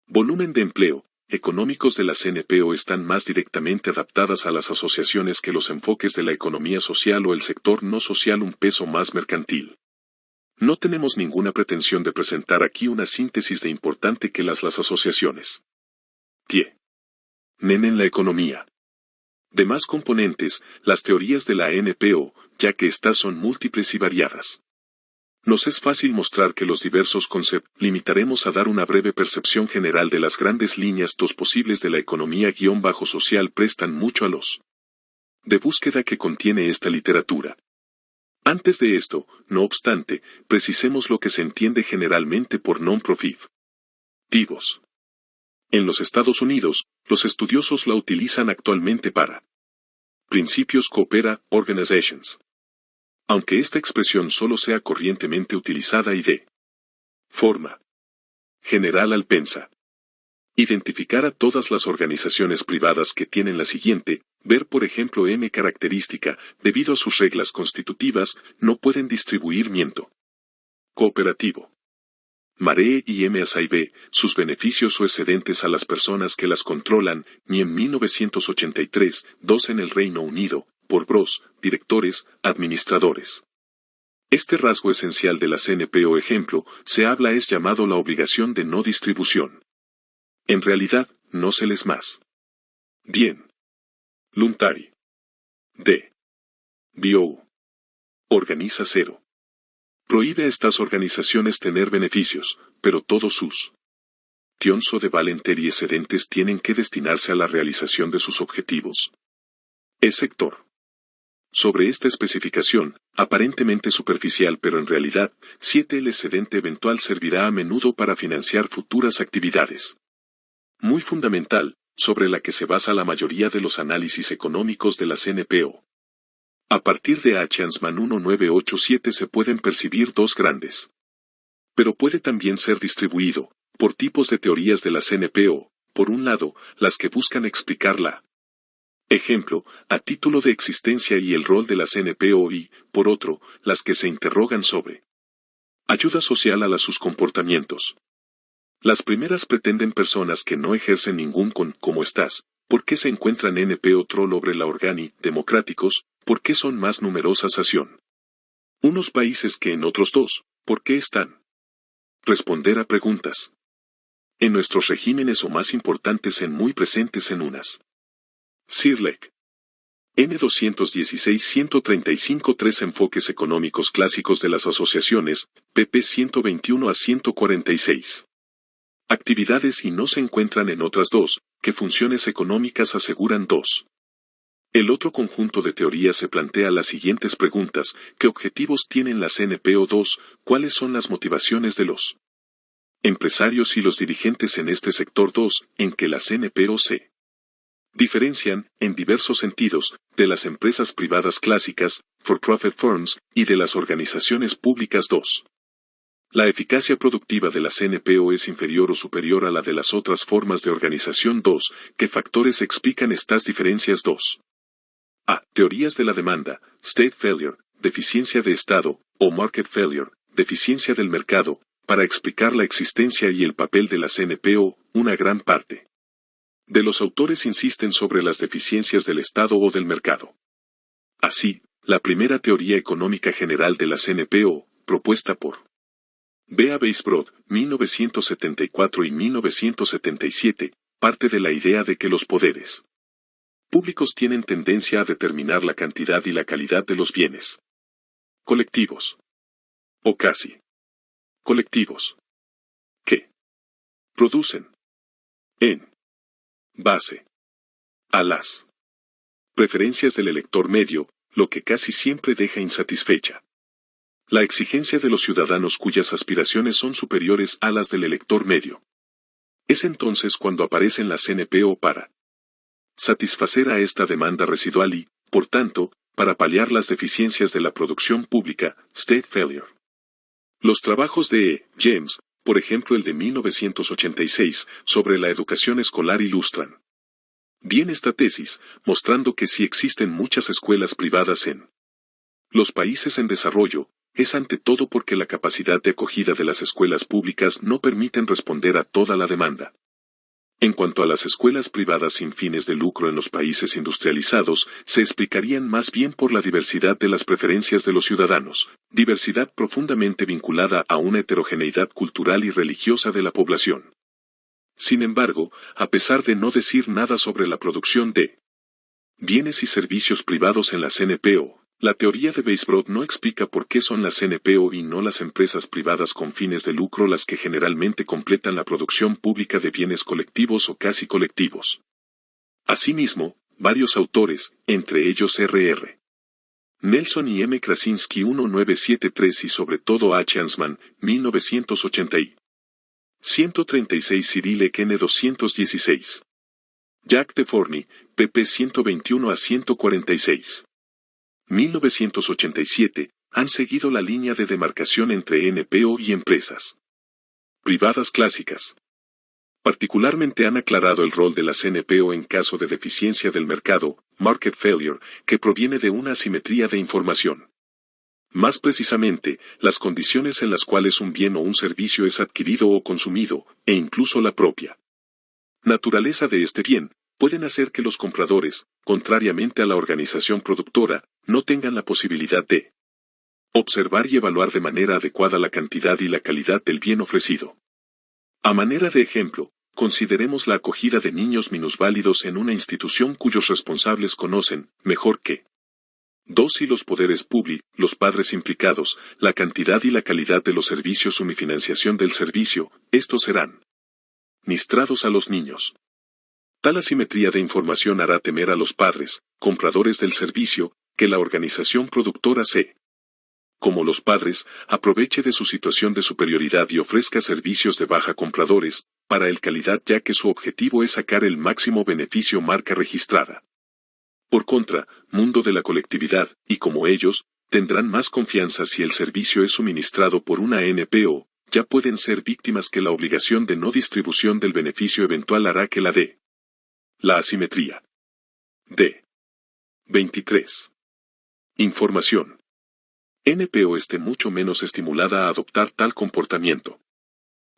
volumen de empleo económicos de las NPO están más directamente adaptadas a las asociaciones que los enfoques de la economía social o el sector no social un peso más mercantil. No tenemos ninguna pretensión de presentar aquí una síntesis de importante que las asociaciones tienen en la economía. Demás componentes, las teorías de la NPO, ya que éstas son múltiples y variadas. Nos es fácil mostrar que los diversos conceptos limitaremos a dar una breve percepción general de las grandes líneas dos posibles de la economía-social prestan mucho a los de búsqueda que contiene esta literatura. Antes de esto, no obstante, precisemos lo que se entiende generalmente por non-profit. En los Estados Unidos, los estudiosos la utilizan actualmente para principios coopera organizations. Aunque esta expresión solo sea corrientemente utilizada y de forma general alpensa identificar a todas las organizaciones privadas que tienen la siguiente, ver por ejemplo M característica, debido a sus reglas constitutivas, no pueden distribuir miento cooperativo. Maree y MSIB, sus beneficios o excedentes a las personas que las controlan, ni en 1983, 2 en el Reino Unido, por Bros, directores, administradores. Este rasgo esencial de las NPO ejemplo, se habla es llamado la obligación de no distribución. En realidad, no se les más. Bien. Luntari. D. Bio. Organiza cero. Prohíbe a estas organizaciones tener beneficios, pero todos sus tionso de valenter y excedentes tienen que destinarse a la realización de sus objetivos. Es sector. Sobre esta especificación, aparentemente superficial pero en realidad, 7 el excedente eventual servirá a menudo para financiar futuras actividades. Muy fundamental, sobre la que se basa la mayoría de los análisis económicos de las NPO. A partir de Ansman 1987 se pueden percibir dos grandes. Pero puede también ser distribuido, por tipos de teorías de las NPO, por un lado, las que buscan explicarla. Ejemplo, a título de existencia y el rol de las NPO y, por otro, las que se interrogan sobre ayuda social a sus comportamientos. Las primeras pretenden personas que no ejercen ningún como estás, ¿por qué se encuentran NPO troll la organi, democráticos, por qué son más numerosas acción? Unos países que en otros dos, ¿por qué están? Responder a preguntas. En nuestros regímenes o más importantes en muy presentes en unas. Sirleck. N216-135 3 Enfoques económicos clásicos de las asociaciones, pp 121 a 146. Actividades y no se encuentran en otras dos, que funciones económicas aseguran dos. El otro conjunto de teorías se plantea las siguientes preguntas, ¿qué objetivos tienen las NPO2? ¿Cuáles son las motivaciones de los empresarios y los dirigentes en este sector 2, en que las NPO se diferencian, en diversos sentidos, de las empresas privadas clásicas, for-profit firms, y de las organizaciones públicas 2. La eficacia productiva de las NPO es inferior o superior a la de las otras formas de organización 2. ¿Qué factores explican estas diferencias 2? A. Teorías de la demanda, state failure, deficiencia de Estado, o market failure, deficiencia del mercado, para explicar la existencia y el papel de las NPO, una gran parte de los autores insisten sobre las deficiencias del Estado o del mercado. Así, la primera teoría económica general de las NPO, propuesta por B. A. Weisbrod, 1974 y 1977, parte de la idea de que los poderes públicos tienen tendencia a determinar la cantidad y la calidad de los bienes colectivos, o casi colectivos, que producen. En base a las preferencias del elector medio, lo que casi siempre deja insatisfecha la exigencia de los ciudadanos cuyas aspiraciones son superiores a las del elector medio. Es entonces cuando aparecen las NPO para satisfacer a esta demanda residual y, por tanto, para paliar las deficiencias de la producción pública, state failure. Los trabajos de E. James, por ejemplo el de 1986, sobre la educación escolar ilustran bien esta tesis, mostrando que si existen muchas escuelas privadas en los países en desarrollo, es ante todo porque la capacidad de acogida de las escuelas públicas no permiten responder a toda la demanda. En cuanto a las escuelas privadas sin fines de lucro en los países industrializados, se explicarían más bien por la diversidad de las preferencias de los ciudadanos, diversidad profundamente vinculada a una heterogeneidad cultural y religiosa de la población. Sin embargo, a pesar de no decir nada sobre la producción de bienes y servicios privados en las NPO, la teoría de Weisbrod no explica por qué son las NPO y no las empresas privadas con fines de lucro las que generalmente completan la producción pública de bienes colectivos o casi colectivos. Asimismo, varios autores, entre ellos R.R. Nelson y M. Krasinski 1973 y sobre todo H. Ansman, 1980 y 136 Cyril Kene 216. Jack DeForny, pp 121 a 146. 1987, han seguido la línea de demarcación entre NPO y empresas privadas clásicas. Particularmente han aclarado el rol de las NPO en caso de deficiencia del mercado, market failure, que proviene de una asimetría de información. Más precisamente, las condiciones en las cuales un bien o un servicio es adquirido o consumido, e incluso la propia naturaleza de este bien, pueden hacer que los compradores, contrariamente a la organización productora, no tengan la posibilidad de observar y evaluar de manera adecuada la cantidad y la calidad del bien ofrecido. A manera de ejemplo, consideremos la acogida de niños minusválidos en una institución cuyos responsables conocen, mejor que y los poderes los padres implicados, la cantidad y la calidad de los servicios y financiación del servicio, estos serán ministrados a los niños. Tal asimetría de información hará temer a los padres, compradores del servicio, que la organización productora como los padres, aproveche de su situación de superioridad y ofrezca servicios de baja compradores, para el calidad ya que su objetivo es sacar el máximo beneficio marca registrada. Por contra, mundo de la colectividad, y como ellos, tendrán más confianza si el servicio es suministrado por una NPO, ya pueden ser víctimas que la obligación de no distribución del beneficio eventual hará que la asimetría. D. 23. Información. NPO esté mucho menos estimulada a adoptar tal comportamiento.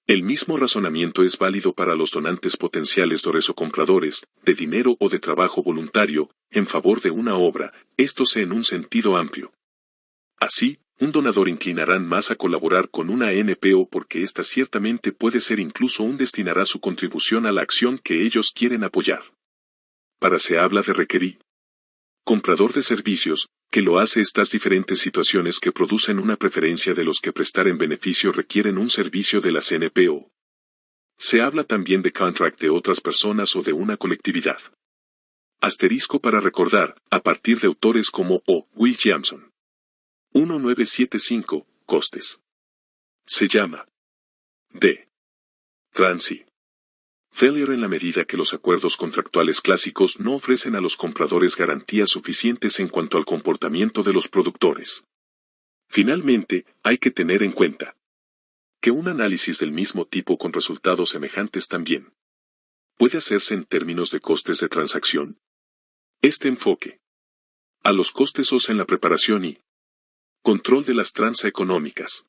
El mismo razonamiento es válido para los donantes potenciales o compradores, de dinero o de trabajo voluntario, en favor de una obra, estos en un sentido amplio. Así, un donador inclinará más a colaborar con una NPO porque ésta ciertamente puede ser incluso destinará su contribución a la acción que ellos quieren apoyar. Para se habla de requerir comprador de servicios, que lo hace estas diferentes situaciones que producen una preferencia de los que prestar en beneficio requieren un servicio de las NPO. Se habla también de contract de otras personas o de una colectividad. Asterisco para recordar, a partir de autores como O. Will Jameson. 1975, costes. Se llama D. Transi. Failure en la medida que los acuerdos contractuales clásicos no ofrecen a los compradores garantías suficientes en cuanto al comportamiento de los productores. Finalmente, hay que tener en cuenta que un análisis del mismo tipo con resultados semejantes también puede hacerse en términos de costes de transacción. Este enfoque a los costes en la preparación y control de las transaeconómicas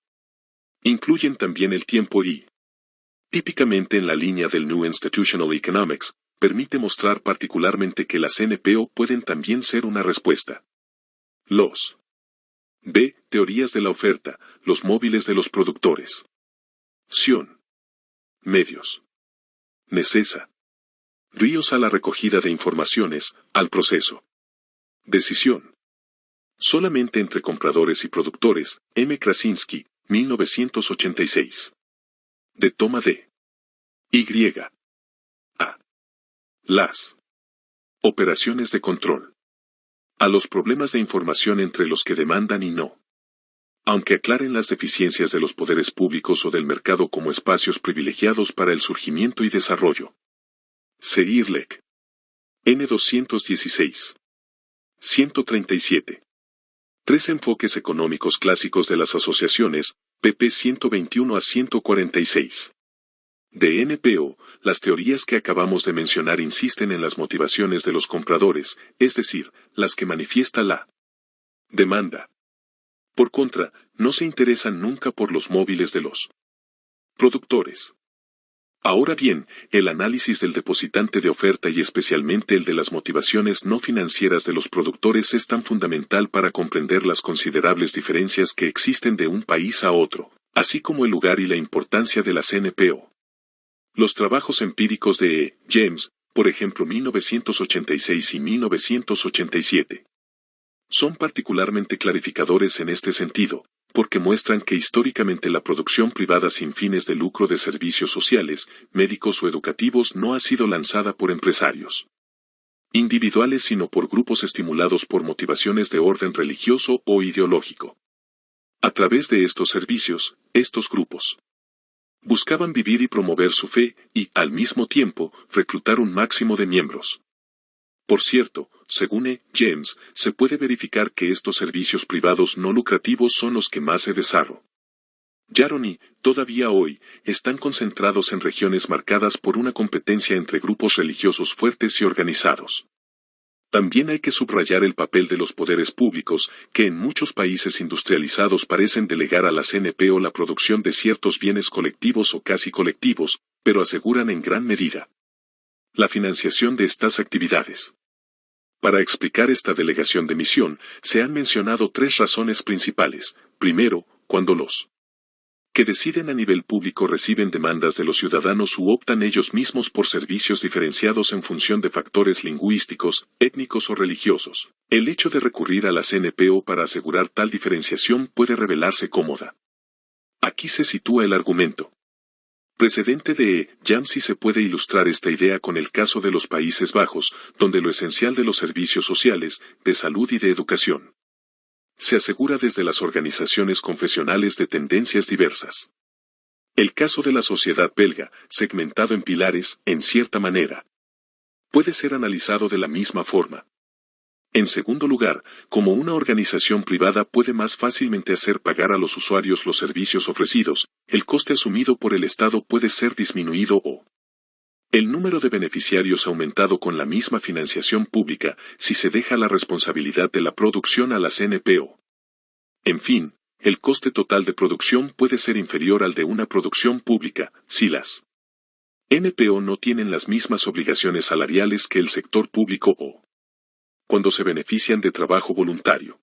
incluyen también el tiempo y típicamente en la línea del New Institutional Economics, permite mostrar particularmente que las NPO pueden también ser una respuesta. Los B. Teorías de la oferta, los móviles de los productores. Sion. Medios. Necesa. Ríos a la recogida de informaciones, al proceso. Decisión. Solamente entre compradores y productores, M. Krasinski, 1986. De toma de Y. A. Las operaciones de control. A los problemas de información entre los que demandan y no. Aunque aclaren las deficiencias de los poderes públicos o del mercado como espacios privilegiados para el surgimiento y desarrollo. Seirlek. N216. 137. Tres enfoques económicos clásicos de las asociaciones, pp 121 a 146. De NPO, las teorías que acabamos de mencionar insisten en las motivaciones de los compradores, es decir, las que manifiesta la demanda. Por contra, no se interesan nunca por los móviles de los productores. Ahora bien, el análisis del depositante de oferta y especialmente el de las motivaciones no financieras de los productores es tan fundamental para comprender las considerables diferencias que existen de un país a otro, así como el lugar y la importancia de las NPO. Los trabajos empíricos de E. James, por ejemplo 1986 y 1987, son particularmente clarificadores en este sentido, porque muestran que históricamente la producción privada sin fines de lucro de servicios sociales, médicos o educativos no ha sido lanzada por empresarios individuales sino por grupos estimulados por motivaciones de orden religioso o ideológico. A través de estos servicios, estos grupos buscaban vivir y promover su fe y, al mismo tiempo, reclutar un máximo de miembros. Por cierto, según E. James, se puede verificar que estos servicios privados no lucrativos son los que más se desarrollan y, todavía hoy, están concentrados en regiones marcadas por una competencia entre grupos religiosos fuertes y organizados. También hay que subrayar el papel de los poderes públicos, que en muchos países industrializados parecen delegar a las NPO la producción de ciertos bienes colectivos o casi colectivos, pero aseguran en gran medida la financiación de estas actividades. Para explicar esta delegación de misión, se han mencionado tres razones principales. Primero, cuando los que deciden a nivel público reciben demandas de los ciudadanos u optan ellos mismos por servicios diferenciados en función de factores lingüísticos, étnicos o religiosos. El hecho de recurrir a las NPO para asegurar tal diferenciación puede revelarse cómoda. Aquí se sitúa el argumento precedente de E. James y se puede ilustrar esta idea con el caso de los Países Bajos, donde lo esencial de los servicios sociales, de salud y de educación se asegura desde las organizaciones confesionales de tendencias diversas. El caso de la sociedad belga, segmentado en pilares, en cierta manera, puede ser analizado de la misma forma. En segundo lugar, como una organización privada puede más fácilmente hacer pagar a los usuarios los servicios ofrecidos, el coste asumido por el Estado puede ser disminuido o el número de beneficiarios aumentado con la misma financiación pública si se deja la responsabilidad de la producción a las NPO. En fin, el coste total de producción puede ser inferior al de una producción pública, si las NPO no tienen las mismas obligaciones salariales que el sector público o cuando se benefician de trabajo voluntario.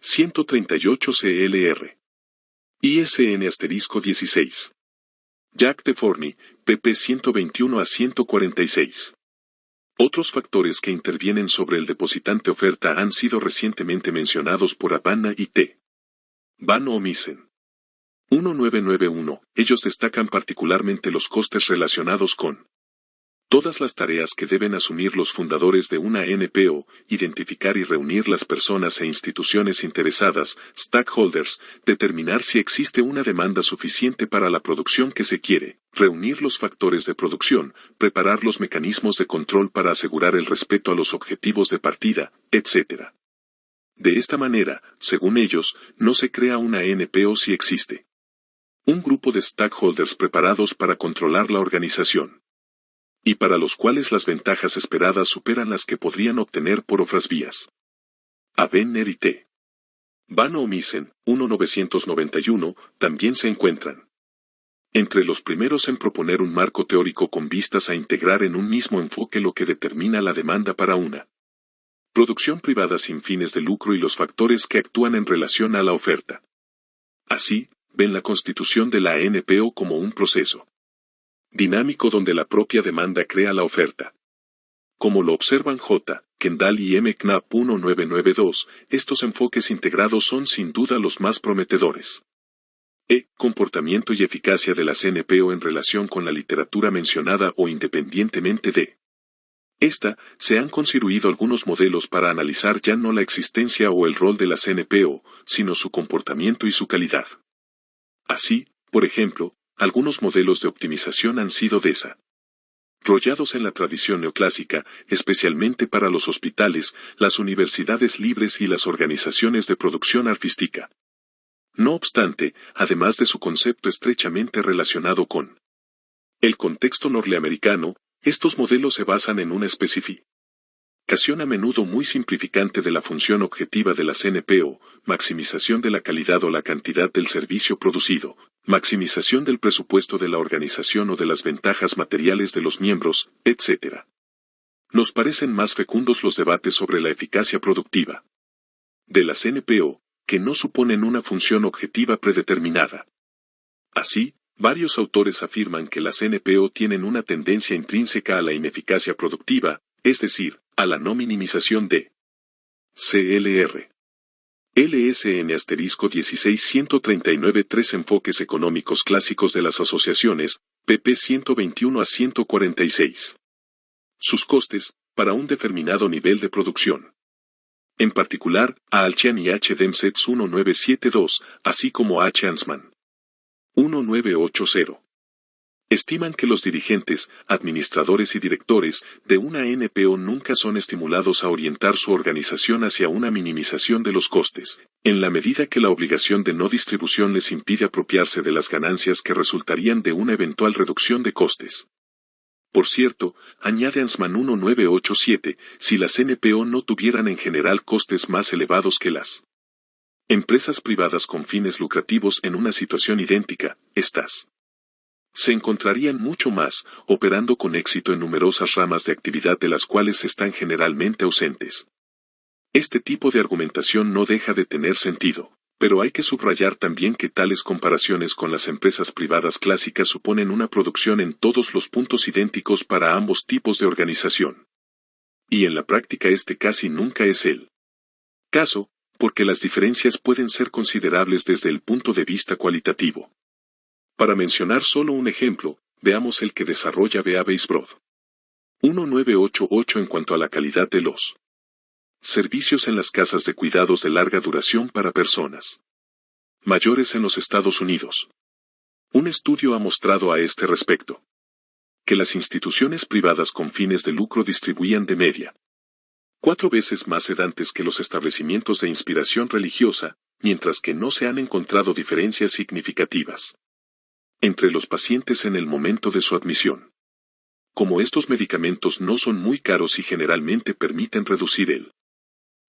138 CLR. ISN *16. Jack DeForny, pp 121 a 146. Otros factores que intervienen sobre el depositante oferta han sido recientemente mencionados por Habana y T. Van Omisen. 1991. Ellos destacan particularmente los costes relacionados con todas las tareas que deben asumir los fundadores de una NPO, identificar y reunir las personas e instituciones interesadas, stakeholders, determinar si existe una demanda suficiente para la producción que se quiere, reunir los factores de producción, preparar los mecanismos de control para asegurar el respeto a los objetivos de partida, etc. De esta manera, según ellos, no se crea una NPO si existe un grupo de stakeholders preparados para controlar la organización y para los cuales las ventajas esperadas superan las que podrían obtener por otras vías. Abenner y T. Van Omisen, 1991, también se encuentran entre los primeros en proponer un marco teórico con vistas a integrar en un mismo enfoque lo que determina la demanda para una producción privada sin fines de lucro y los factores que actúan en relación a la oferta. Así, ven la constitución de la NPO como un proceso dinámico donde la propia demanda crea la oferta. Como lo observan J. Kendall y M. Knapp 1992, estos enfoques integrados son sin duda los más prometedores. Comportamiento y eficacia de las NPO en relación con la literatura mencionada o independientemente de Se han construido algunos modelos para analizar ya no la existencia o el rol de las NPO, sino su comportamiento y su calidad. Así, por ejemplo, algunos modelos de optimización han sido desarrollados en la tradición neoclásica, especialmente para los hospitales, las universidades libres y las organizaciones de producción artística. No obstante, además de su concepto estrechamente relacionado con el contexto norteamericano, estos modelos se basan en una especificación a menudo muy simplificante de la función objetiva de las NPO, maximización de la calidad o la cantidad del servicio producido, maximización del presupuesto de la organización o de las ventajas materiales de los miembros, etc. Nos parecen más fecundos los debates sobre la eficacia productiva de las NPO, que no suponen una función objetiva predeterminada. Así, varios autores afirman que las NPO tienen una tendencia intrínseca a la ineficacia productiva, es decir, a la no minimización de CLR. LSN*16-139 Tres enfoques económicos clásicos de las asociaciones, pp 121 a 146. Sus costes, para un determinado nivel de producción. En particular, A. Alchian y H. Demsetz 1972, así como H. Ansman 1980. Estiman que los dirigentes, administradores y directores de una NPO nunca son estimulados a orientar su organización hacia una minimización de los costes, en la medida que la obligación de no distribución les impide apropiarse de las ganancias que resultarían de una eventual reducción de costes. Por cierto, añade Ansman 1987, si las NPO no tuvieran en general costes más elevados que las empresas privadas con fines lucrativos en una situación idéntica, estas se encontrarían mucho más, operando con éxito en numerosas ramas de actividad de las cuales están generalmente ausentes. Este tipo de argumentación no deja de tener sentido, pero hay que subrayar también que tales comparaciones con las empresas privadas clásicas suponen una producción en todos los puntos idénticos para ambos tipos de organización. Y en la práctica este casi nunca es el caso, porque las diferencias pueden ser considerables desde el punto de vista cualitativo. Para mencionar solo un ejemplo, veamos el que desarrolla B.A. Weisbrod 1988 en cuanto a la calidad de los servicios en las casas de cuidados de larga duración para personas mayores en los Estados Unidos. Un estudio ha mostrado a este respecto que las instituciones privadas con fines de lucro distribuían de media 4 veces más sedantes que los establecimientos de inspiración religiosa, mientras que no se han encontrado diferencias significativas entre los pacientes en el momento de su admisión. Como estos medicamentos no son muy caros y generalmente permiten reducir el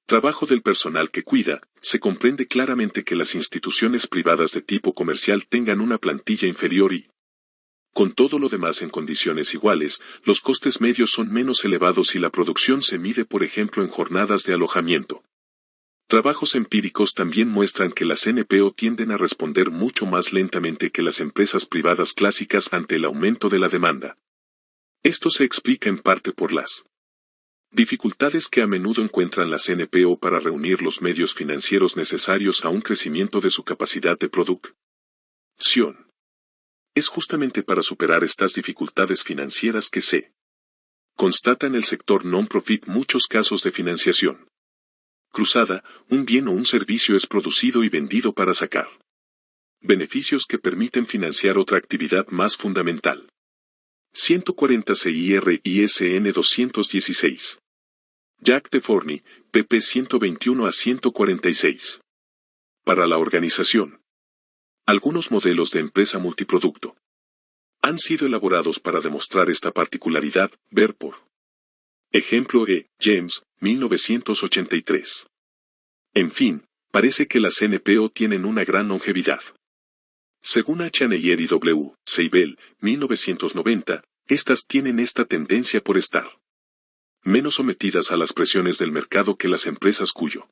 trabajo del personal que cuida, se comprende claramente que las instituciones privadas de tipo comercial tengan una plantilla inferior y, con todo lo demás en condiciones iguales, los costes medios son menos elevados y la producción se mide por ejemplo en jornadas de alojamiento. Trabajos empíricos también muestran que las NPO tienden a responder mucho más lentamente que las empresas privadas clásicas ante el aumento de la demanda. Esto se explica en parte por las dificultades que a menudo encuentran las NPO para reunir los medios financieros necesarios a un crecimiento de su capacidad de producción. Es justamente para superar estas dificultades financieras que se constata en el sector non-profit muchos casos de financiación cruzada. Un bien o un servicio es producido y vendido para sacar beneficios que permiten financiar otra actividad más fundamental. 140 CIR ISN 216. Jack DeForny, pp 121 a 146. Para la organización. Algunos modelos de empresa multiproducto han sido elaborados para demostrar esta particularidad, ver por ejemplo E. James, 1983. En fin, parece que las NPO tienen una gran longevidad. Según H. Neyer y W. Seibel, 1990, estas tienen esta tendencia por estar menos sometidas a las presiones del mercado que las empresas cuyo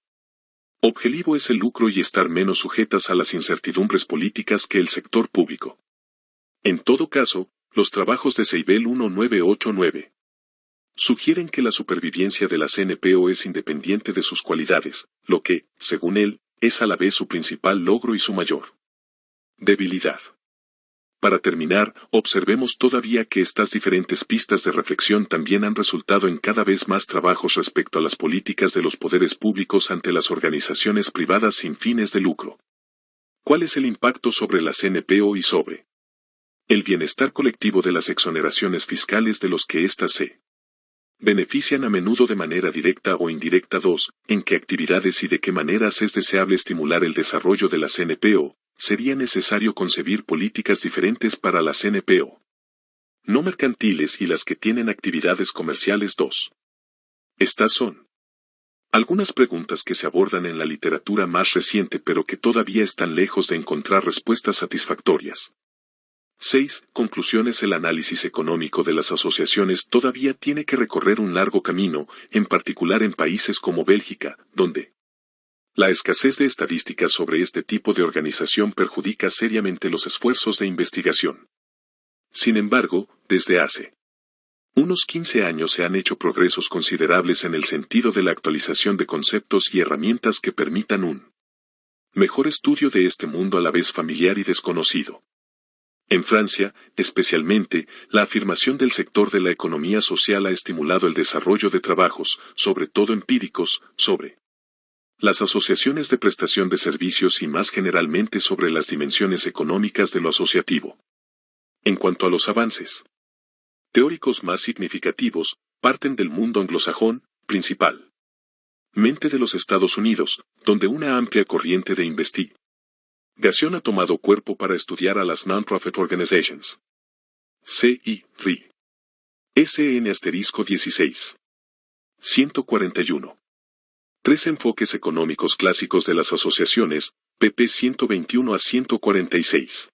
objetivo es el lucro y estar menos sujetas a las incertidumbres políticas que el sector público. En todo caso, los trabajos de Seibel 1989 sugieren que la supervivencia de las NPO es independiente de sus cualidades, lo que, según él, es a la vez su principal logro y su mayor debilidad. Para terminar, observemos todavía que estas diferentes pistas de reflexión también han resultado en cada vez más trabajos respecto a las políticas de los poderes públicos ante las organizaciones privadas sin fines de lucro. ¿Cuál es el impacto sobre las NPO y sobre el bienestar colectivo de las exoneraciones fiscales de los que éstas se benefician a menudo de manera directa o indirecta? 2. ¿En qué actividades y de qué maneras es deseable estimular el desarrollo de las NPO? Sería necesario concebir políticas diferentes para las NPO no mercantiles y las que tienen actividades comerciales. 2. Estas son algunas preguntas que se abordan en la literatura más reciente pero que todavía están lejos de encontrar respuestas satisfactorias. 6. Conclusiones. El análisis económico de las asociaciones todavía tiene que recorrer un largo camino, en particular en países como Bélgica, donde la escasez de estadísticas sobre este tipo de organización perjudica seriamente los esfuerzos de investigación. Sin embargo, desde hace unos 15 años se han hecho progresos considerables en el sentido de la actualización de conceptos y herramientas que permitan un mejor estudio de este mundo a la vez familiar y desconocido. En Francia, especialmente, la afirmación del sector de la economía social ha estimulado el desarrollo de trabajos, sobre todo empíricos, sobre las asociaciones de prestación de servicios y más generalmente sobre las dimensiones económicas de lo asociativo. En cuanto a los avances teóricos más significativos, parten del mundo anglosajón, principalmente de los Estados Unidos, donde una amplia corriente de investigación ha tomado cuerpo para estudiar a las Non-Profit Organizations. C.I.R.I. SN*16. 141. 3 enfoques económicos clásicos de las asociaciones, pp. 121 a 146.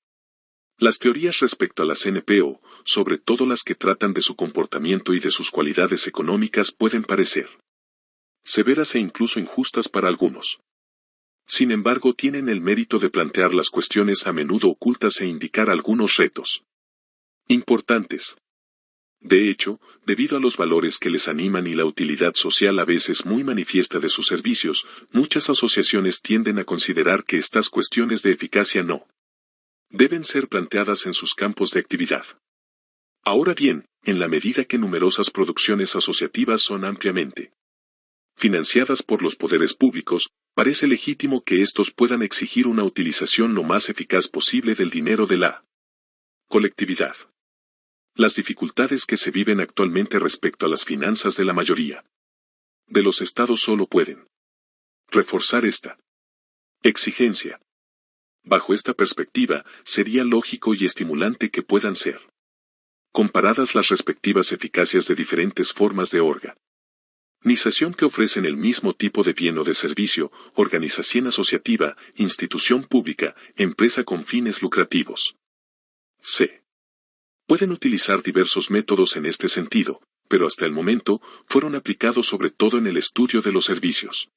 Las teorías respecto a las NPO, sobre todo las que tratan de su comportamiento y de sus cualidades económicas, pueden parecer severas e incluso injustas para algunos. Sin embargo, tienen el mérito de plantear las cuestiones a menudo ocultas e indicar algunos retos importantes. De hecho, debido a los valores que les animan y la utilidad social a veces muy manifiesta de sus servicios, muchas asociaciones tienden a considerar que estas cuestiones de eficacia no deben ser planteadas en sus campos de actividad. Ahora bien, en la medida que numerosas producciones asociativas son ampliamente financiadas por los poderes públicos, parece legítimo que estos puedan exigir una utilización lo más eficaz posible del dinero de la colectividad. Las dificultades que se viven actualmente respecto a las finanzas de la mayoría de los estados solo pueden reforzar esta exigencia. Bajo esta perspectiva, sería lógico y estimulante que puedan ser comparadas las respectivas eficacias de diferentes formas de organización que ofrecen el mismo tipo de bien o de servicio: organización asociativa, institución pública, empresa con fines lucrativos. C. Pueden utilizar diversos métodos en este sentido, pero hasta el momento, fueron aplicados sobre todo en el estudio de los servicios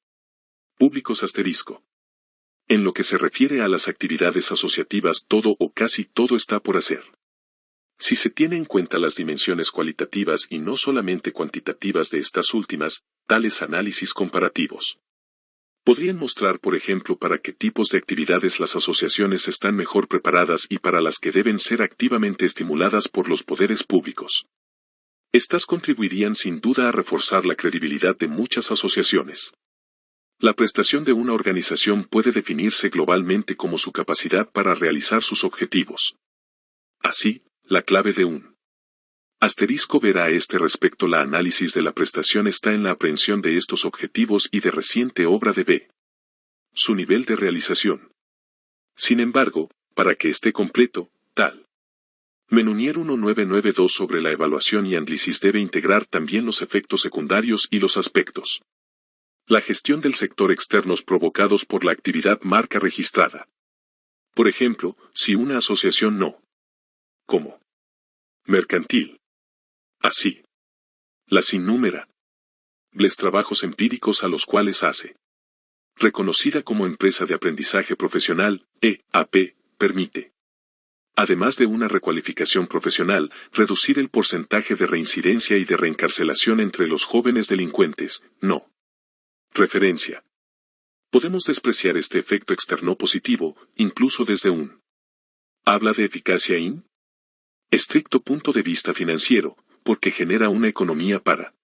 públicos. En lo que se refiere a las actividades asociativas, todo o casi todo está por hacer. Si se tiene en cuenta las dimensiones cualitativas y no solamente cuantitativas de estas últimas, tales análisis comparativos podrían mostrar, por ejemplo, para qué tipos de actividades las asociaciones están mejor preparadas y para las que deben ser activamente estimuladas por los poderes públicos. Estas contribuirían sin duda a reforzar la credibilidad de muchas asociaciones. La prestación de una organización puede definirse globalmente como su capacidad para realizar sus objetivos. Así, la clave de un asterisco verá a este respecto. La análisis de la prestación está en la aprehensión de estos objetivos y de reciente obra de B. Su nivel de realización. Sin embargo, para que esté completo, tal Menunier 1992 sobre la evaluación y análisis debe integrar también los efectos secundarios y los aspectos la gestión del sector externos provocados por la actividad marca registrada. Por ejemplo, si una asociación no como mercantil, así las innumerables trabajos empíricos a los cuales hace reconocida como empresa de aprendizaje profesional, EAP, permite, además de una recualificación profesional, reducir el porcentaje de reincidencia y de reencarcelación entre los jóvenes delincuentes, no. Referencia. Podemos despreciar este efecto externo positivo, incluso desde un Habla de eficacia in estricto punto de vista financiero, porque genera una economía para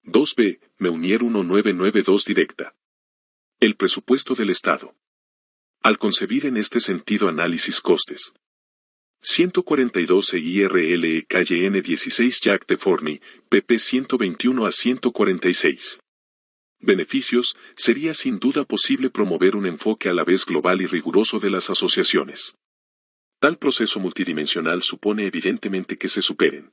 2b. Meunier 1992 directa. El presupuesto del Estado. Al concebir en este sentido análisis costes. 142 EIRLE calle N16 Jacques de Forny, pp 121 a 146. Beneficios, sería sin duda posible promover un enfoque a la vez global y riguroso de las asociaciones. Tal proceso multidimensional supone evidentemente que se superen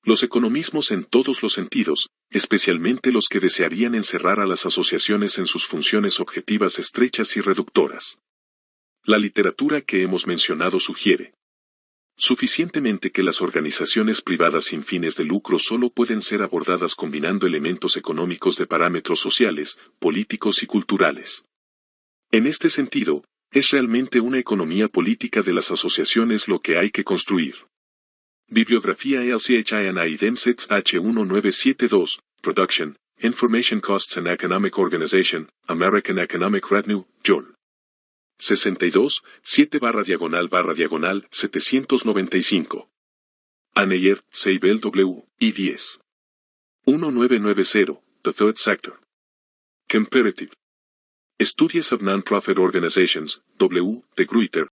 los economismos en todos los sentidos, especialmente los que desearían encerrar a las asociaciones en sus funciones objetivas estrechas y reductoras. La literatura que hemos mencionado sugiere suficientemente que las organizaciones privadas sin fines de lucro solo pueden ser abordadas combinando elementos económicos de parámetros sociales, políticos y culturales. En este sentido, es realmente una economía política de las asociaciones lo que hay que construir. Bibliografía LCHINI DEMSETS H1972, Production, Information Costs and Economic Organization, American Economic Review, Journal. 62, 7/795. Aneyer, Seibel W. I 10. 1990, The Third Sector. Comparative Studies of Non-Profit Organizations, W. de Gruyter,